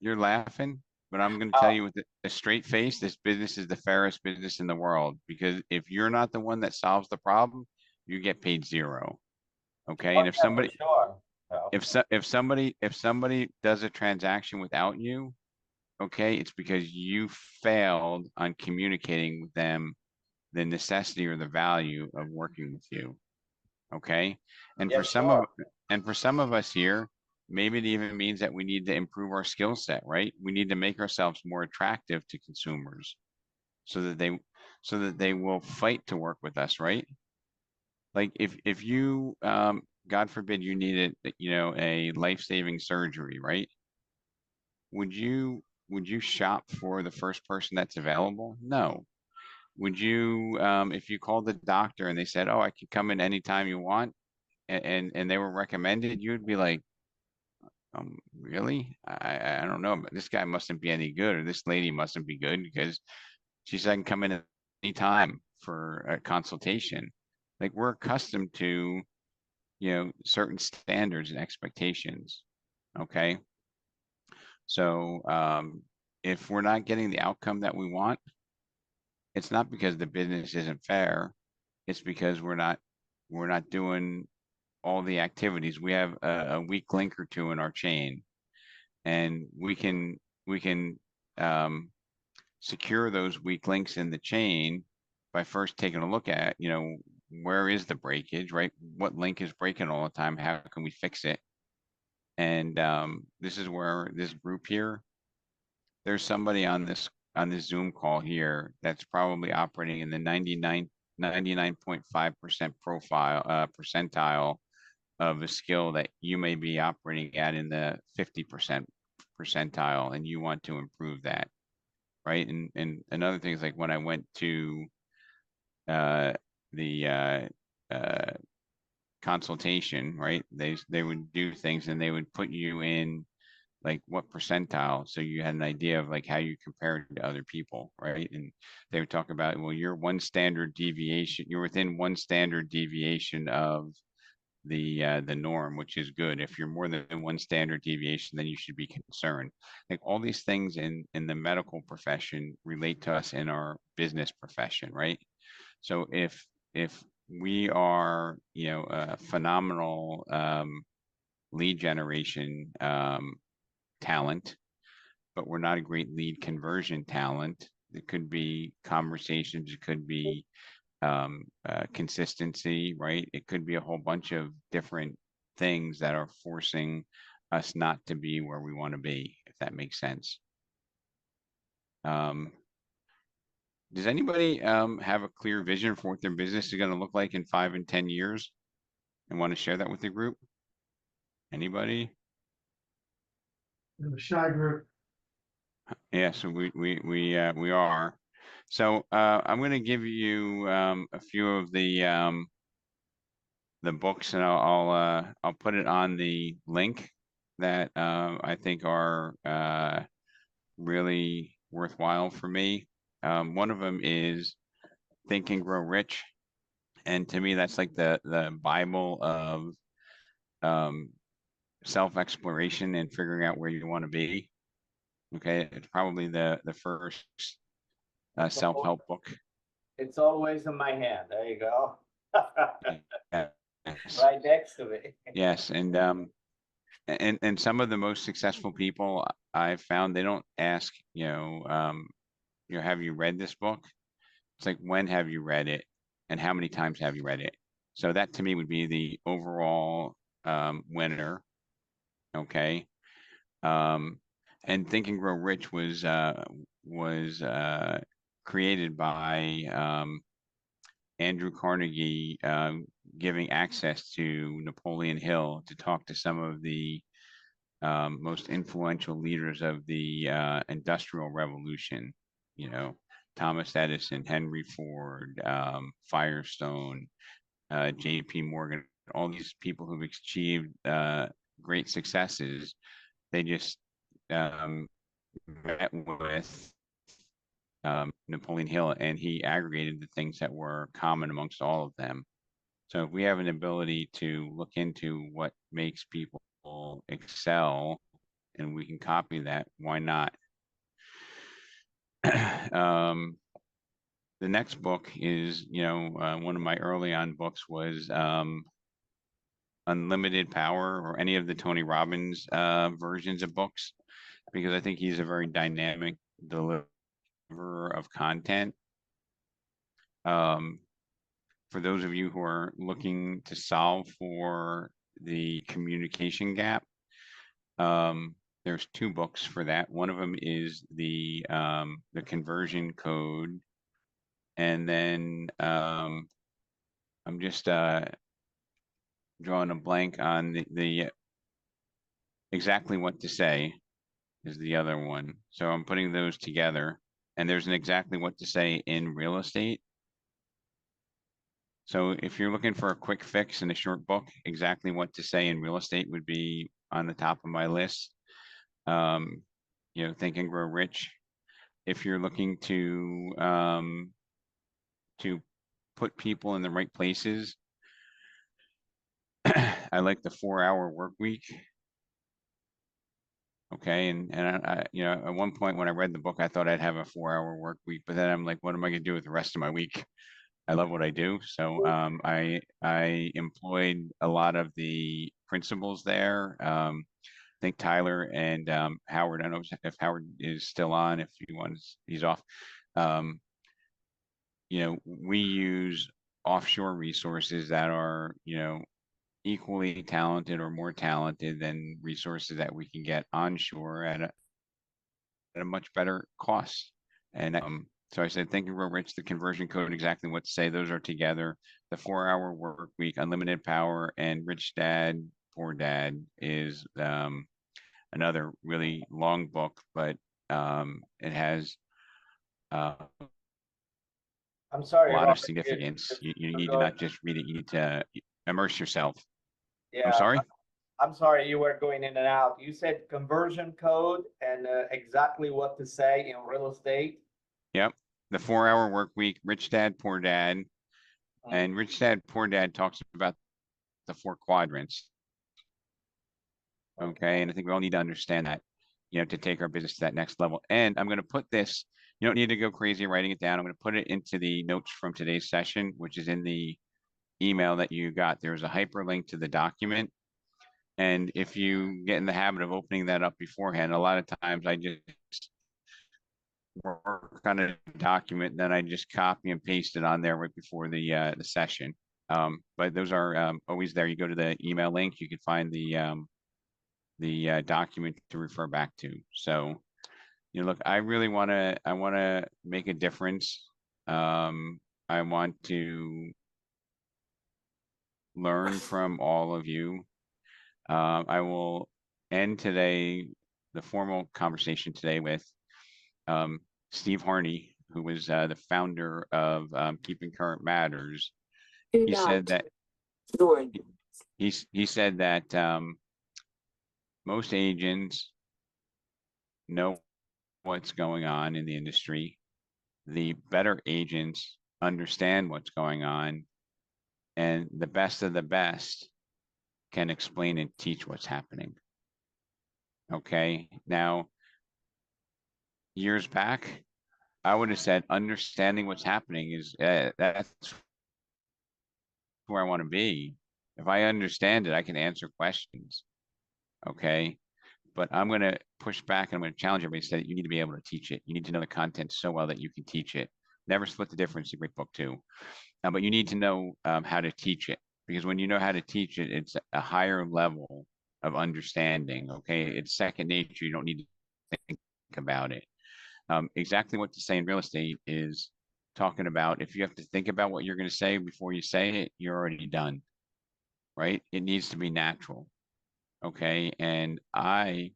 you're laughing, but I'm going to tell you with a straight face, this business is the fairest business in the world, because if you're not the one that solves the problem, you get paid zero. Okay. And if somebody, Sure. if somebody does a transaction without you, okay, it's because you failed on communicating with them the necessity or the value of working with you. Okay. And Yeah, for sure. some of us here, maybe it even means that we need to improve our skill set, right? We need to make ourselves more attractive to consumers so that they will fight to work with us, right? Like if you God forbid you needed, a life-saving surgery, right? Would you shop for the first person that's available? No. Would you, if you called the doctor and they said, "Oh, I can come in anytime you want," and they were recommended, you'd be like, really? I don't know, but this guy mustn't be any good, or this lady mustn't be good because she said I can come in at any time for a consultation. Like we're accustomed to, certain standards and expectations. Okay. So if we're not getting the outcome that we want, it's not because the business isn't fair. It's because we're not doing all the activities. We have a weak link or two in our chain, and we can secure those weak links in the chain by first taking a look at, where is the breakage, right? What link is breaking all the time? How can we fix it? And this is where this group here, there's somebody on this Zoom call here that's probably operating in the 99.5% percentile of a skill that you may be operating at in the 50% percentile, and you want to improve that, right? And another thing is like when I went to the consultation, right? They would do things and they would put you in like what percentile, so you had an idea of like how you compare to other people, right? And they would talk about, well, you're within one standard deviation of the norm, which is good. If you're more than one standard deviation, then you should be concerned. Like all these things in the medical profession relate to us in our business profession, right? So if we are, a phenomenal lead generation talent, but we're not a great lead conversion talent. It could be conversations, it could be consistency, right? It could be a whole bunch of different things that are forcing us not to be where we want to be, if that makes sense. Does anybody have a clear vision for what their business is going to look like in 5 and 10 years and want to share that with the group? Anybody? The shy group. Yeah, so we are. So I'm going to give you a few of the books, and I'll put it on the link that I think are really worthwhile for me. One of them is Think and Grow Rich, and to me that's like the Bible of self-exploration and figuring out where you want to be. Okay, it's probably the first self-help book. It's always in my hand. There you go. Yes. Right next to me. Yes, and some of the most successful people I've found, they don't ask, have you read this book? It's like, when have you read it, and how many times have you read it? So that to me would be the overall winner. Okay. And Think and Grow Rich was created by Andrew Carnegie, giving access to Napoleon Hill to talk to some of the most influential leaders of the Industrial Revolution. Thomas Edison, Henry Ford, Firestone, J.P. Morgan, all these people who've achieved great successes. They just met with Napoleon Hill, and he aggregated the things that were common amongst all of them. So if we have an ability to look into what makes people excel and we can copy that, why not? The next book is, one of my early on books was Unlimited Power, or any of the Tony Robbins versions of books, because I think he's a very dynamic deliverer of content. For those of you who are looking to solve for the communication gap, there's 2 books for that. One of them is the Conversion Code, and then I'm just drawing a blank on the Exactly What to Say is the other one. So I'm putting those together, and there's an Exactly What to Say in real estate. So if you're looking for a quick fix in a short book, Exactly What to Say in real estate would be on the top of my list. Think and Grow Rich. If you're looking to put people in the right places, I like the 4-Hour Work Week. Okay, and I at one point when I read the book, I thought I'd have a 4-hour work week, but then I'm like, what am I gonna do with the rest of my week? I love what I do, so I employed a lot of the principles there. I think Tyler and Howard, I don't know if Howard is still on, if he wants, he's off. We use offshore resources that are, equally talented or more talented than resources that we can get onshore at a much better cost. And so I said, Think and Grow Rich, the Conversion Code, Exactly What to Say, those are together. The 4-Hour Work Week, Unlimited Power, and Rich Dad, Poor Dad is another really long book, but it has I'm sorry, a lot of Robert, significance. You need to going- not just read it, you need to immerse yourself. Yeah, I'm sorry? I'm sorry, you were going in and out. You said conversion code and Exactly What to Say in real estate. Yep. The 4-Hour Work Week, Rich Dad, Poor Dad. And Rich Dad, Poor Dad talks about the 4 quadrants. Okay. And I think we all need to understand that, to take our business to that next level. And I'm going to put this, you don't need to go crazy writing it down. I'm going to put it into the notes from today's session, which is in the email that you got. There's a hyperlink to the document. And if you get in the habit of opening that up beforehand, a lot of times I just work on a document, then I just copy and paste it on there right before the session. But those are always there. You go to the email link, you can find the document to refer back to. So, you know, look, I really I want to make a difference. I want to learn from all of you. I will end today, the formal conversation today with Steve Harney, who was the founder of Keeping Current Matters. He said that he said that most agents know what's going on in the industry. The better agents understand what's going on, and the best of the best can explain and teach what's happening. Okay, now, years back, I would have said understanding what's happening is that's where I want to be. If I understand it, I can answer questions. Okay. But I'm going to push back and I'm going to challenge everybody to say that you need to be able to teach it. You need to know the content so well that you can teach it. Never Split the Difference, a great book too. But you need to know how to teach it, because when you know how to teach it, it's a higher level of understanding. Okay. It's second nature. You don't need to think about it. Exactly what to say in real estate is talking about, if you have to think about what you're going to say before you say it, you're already done, right? It needs to be natural. Okay. And I,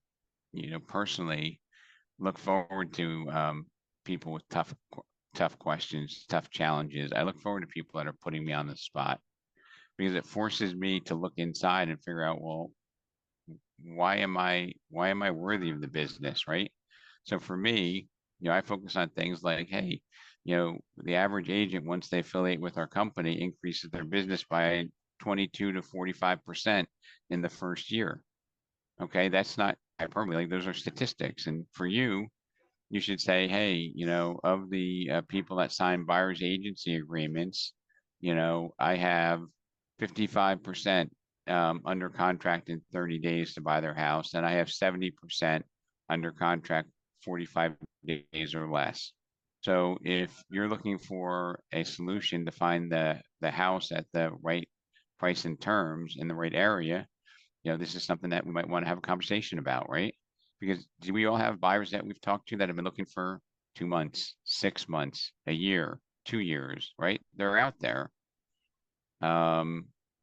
you know, personally look forward to people with tough questions, tough challenges. I look forward to people that are putting me on the spot, because it forces me to look inside and figure out, well, why am I worthy of the business, right? So for me, you know, I focus on things like, hey, you know, the average agent, once they affiliate with our company, increases their business by 22 to 45% in the first year. Okay, that's not hyperbole. Like, those are statistics. And for you, you should say, hey, you know, of the people that sign buyer's agency agreements, you know, I have 55% under contract in 30 days to buy their house, and I have 70% under contract 45 days or less. So if you're looking for a solution to find the house at the right price and terms in the right area, you know, this is something that we might want to have a conversation about, right? Because do we all have buyers that we've talked to that have been looking for 2 months, 6 months, a year, 2 years, right? They're out there.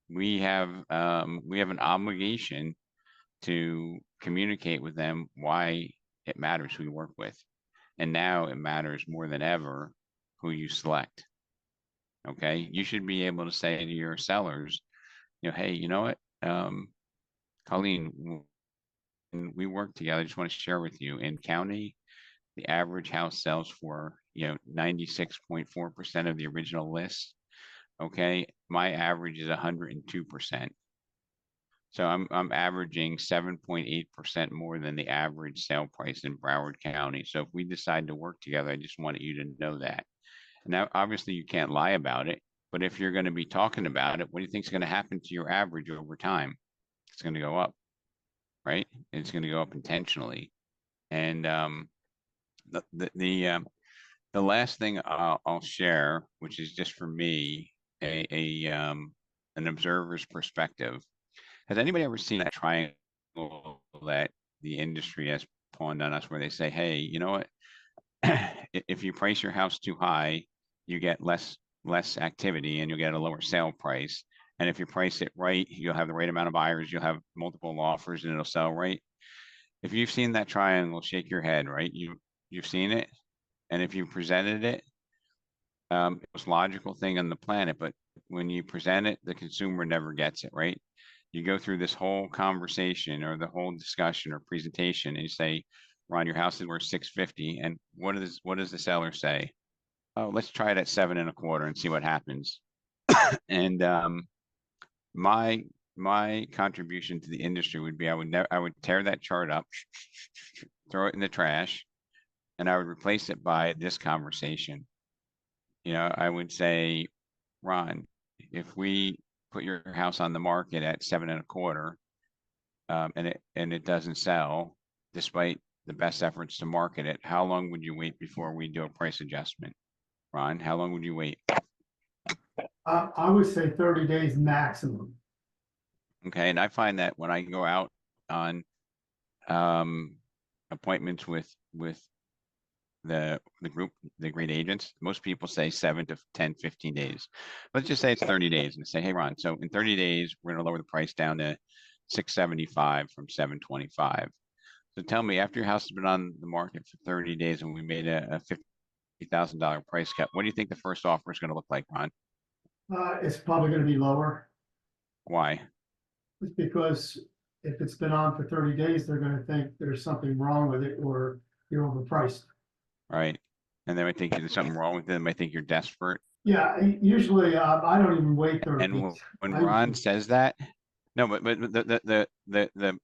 We have an obligation to communicate with them why it matters who you work with. And now it matters more than ever who you select. Okay. You should be able to say to your sellers, you know, hey, you know what? Colleen, when we work together, I just want to share with you, in county, the average house sells for, you know, 96.4% of the original list. Okay. My average is 102%. So I'm averaging 7.8% more than the average sale price in Broward County. So if we decide to work together, I just wanted you to know that. Now, obviously, you can't lie about it, but if you're going to be talking about it, what do you think is going to happen to your average over time? It's going to go up, right? It's going to go up intentionally. And the last thing I'll share, which is just for me, an observer's perspective. Has anybody ever seen that triangle that the industry has pawned on us, where they say, hey, you know what? If you price your house too high, you get less activity and you'll get a lower sale price. And if you price it right, you'll have the right amount of buyers, you'll have multiple offers, and it'll sell right. If you've seen that triangle, shake your head, right? You've seen it. And if you presented it, it was logical thing on the planet, but when you present it, the consumer never gets it, right? You go through this whole conversation or the whole discussion or presentation, and you say, Ron, your house is worth 650. And what does the seller say? Oh, let's try it at 7.25 and see what happens. And my contribution to the industry would be, I would tear that chart up, throw it in the trash, and I would replace it by this conversation. You know, I would say, Ron, if we put your house on the market at 7.25, and it doesn't sell despite the best efforts to market it, how long would you wait before we do a price adjustment? Ron, how long would you wait? I would say 30 days maximum. Okay, and I find that when I go out on appointments with the group, the great agents, most people say 7 to 10, 15 days. Let's just say it's 30 days and say, hey, Ron, so in 30 days, we're going to lower the price down to 675 from 725. So tell me, after your house has been on the market for 30 days and we made a $50,000 price cut, what do you think the first offer is going to look like, Ron? It's probably gonna be lower. Why? It's because if it's been on for 30 days, they're gonna think there's something wrong with it or you're overpriced. Right? And they might think there's something wrong with it. They might think you're desperate. Yeah, usually, I don't even wait 30 And days. when I Ron usually- says that, no, but the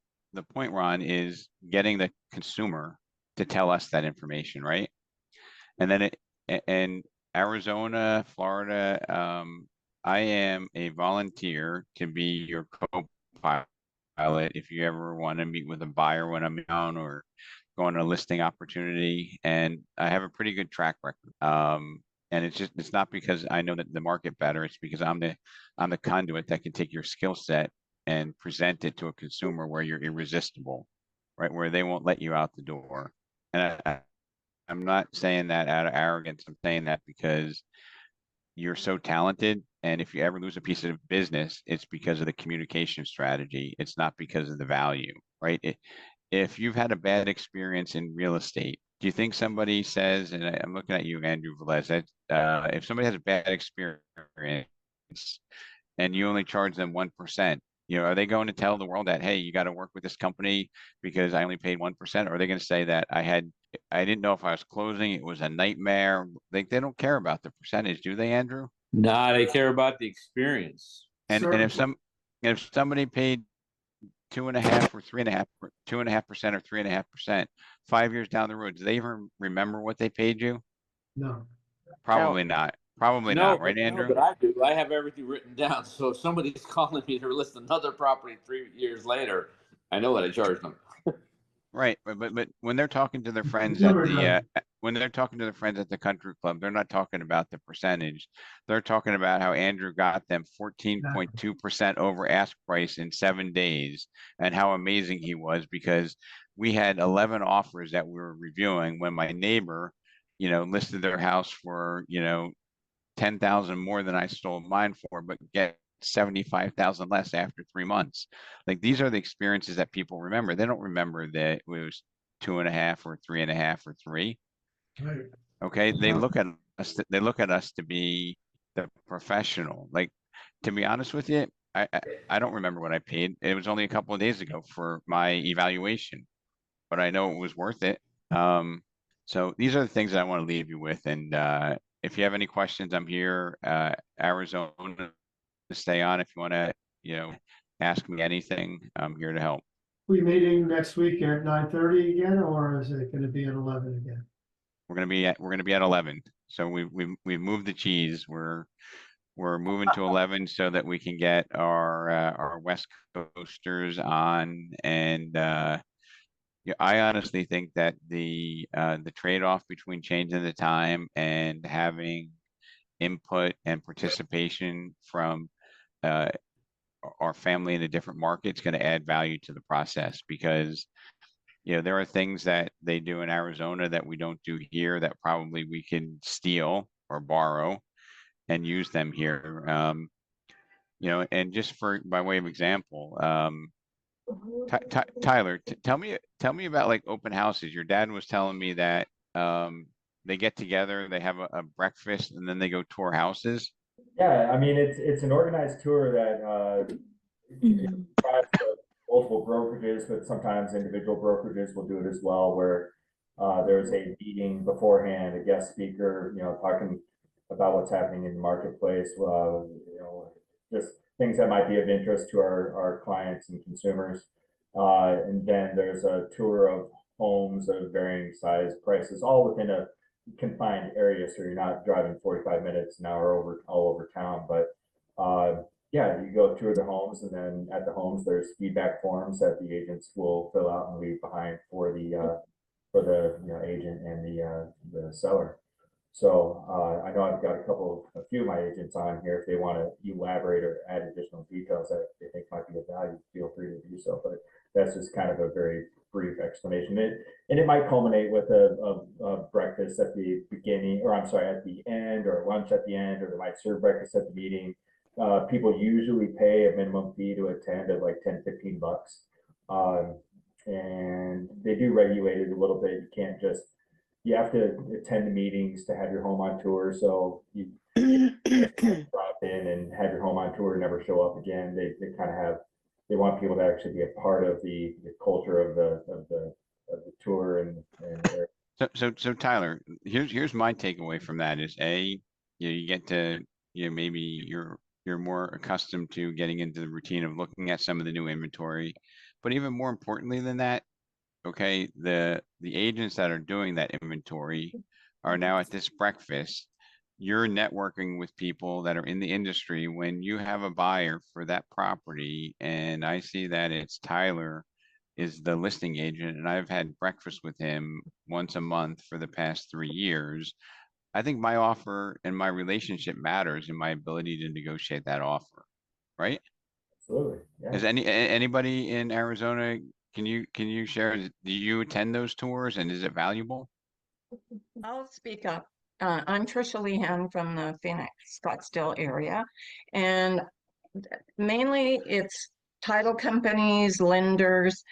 point, Ron, is getting the consumer to tell us that information, right? And then and Arizona, Florida, I am a volunteer to be your co-pilot if you ever want to meet with a buyer when I'm down or go on a listing opportunity. And I have a pretty good track record. And it's not because I know that the market better. It's because I'm the conduit that can take your skill set and present it to a consumer where you're irresistible, right? Where they won't let you out the door. And I'm not saying that out of arrogance. I'm saying that because you're so talented. And if you ever lose a piece of business, it's because of the communication strategy. It's not because of the value, right? If you've had a bad experience in real estate, do you think somebody says, and I'm looking at you, Andrew Velez, that if somebody has a bad experience and you only charge them 1%, are they going to tell the world that, hey, you got to work with this company because I only paid 1%? Or are they going to say that I didn't know if I was closing, it was a nightmare? They don't care about the percentage, do they, Andrew? Nah, they care about the experience. And Certainly. if somebody paid 2.5% or 3.5%, 2.5% or 3.5%, 5 years down the road, do they even remember what they paid you? No. Probably not. Probably not, right, Andrew? But I do. I have everything written down. So if somebody's calling me to list another property 3 years later, I know what I charged them. Right, but when they're talking to their friends Consumer at the doesn't. when they're talking to their friends at the country club, they're not talking about the percentage. They're talking about how Andrew got them 14.2% over ask price in 7 days and how amazing he was because we had 11 offers that we were reviewing when my neighbor, listed their house for, 10,000 more than I sold mine for, but get 75,000 less after 3 months. Like these are the experiences that people remember. They don't remember that it was 2.5 or 3.5 or 3. Right. Okay. They No. look at us, to be the professional. Like, to be honest with you, I don't remember what I paid. It was only a couple of days ago for my evaluation, but I know it was worth it. So these are the things that I want to leave you with. And if you have any questions, I'm here, Arizona, to stay on. If you want to, ask me anything, I'm here to help. We meeting next week at 9:30 again, or is it gonna be at 11 again? We're gonna be at 11. So we've moved the cheese. We're moving to 11 so that we can get our West Coasters on. And I honestly think that the trade-off between changing the time and having input and participation from our family in a different market is going to add value to the process because there are things that they do in Arizona that we don't do here that probably we can steal or borrow and use them here. And just by way of example, Tyler, tell me about like open houses. Your dad was telling me that they get together, they have a breakfast, and then they go tour houses. Yeah, I mean, it's an organized tour that tries to multiple brokerages, but sometimes individual brokerages will do it as well, where there's a meeting beforehand, a guest speaker, talking about what's happening in the marketplace, just things that might be of interest to our clients and consumers. And then there's a tour of homes of varying size, prices, all within a confined area, so you're not driving 45 minutes an hour all over town. But yeah, you go tour the homes, and then at the homes, there's feedback forms that the agents will fill out and leave behind for the agent and the seller. So I know I've got a few of my agents on here. If they want to elaborate or add additional details that they think might be of value, feel free to do so. But that's just kind of a very brief explanation. And it might culminate with a breakfast at the beginning, or I'm sorry, at the end, or lunch at the end, or they might serve breakfast at the meeting. People usually pay a minimum fee to attend of like 10, 15 bucks. And they do regulate it a little bit. You have to attend the meetings to have your home on tour. So you drop in and have your home on tour and never show up again. They kind of they want people to actually be a part of the culture of the tour So Tyler, here's my takeaway from that is you get to, maybe you're more accustomed to getting into the routine of looking at some of the new inventory, but even more importantly than that, okay, the agents that are doing that inventory are now at this breakfast. You're networking with people that are in the industry. When you have a buyer for that property, and I see that it's Tyler is the listing agent, and I've had breakfast with him once a month for the past 3 years. I think my offer and my relationship matters in my ability to negotiate that offer, right? absolutely. Yeah. Is anybody in Arizona, can you share, do you attend those tours and is it valuable? I'll speak up. I'm Trisha Lehan from the Phoenix Scottsdale area, and mainly it's title companies, lenders,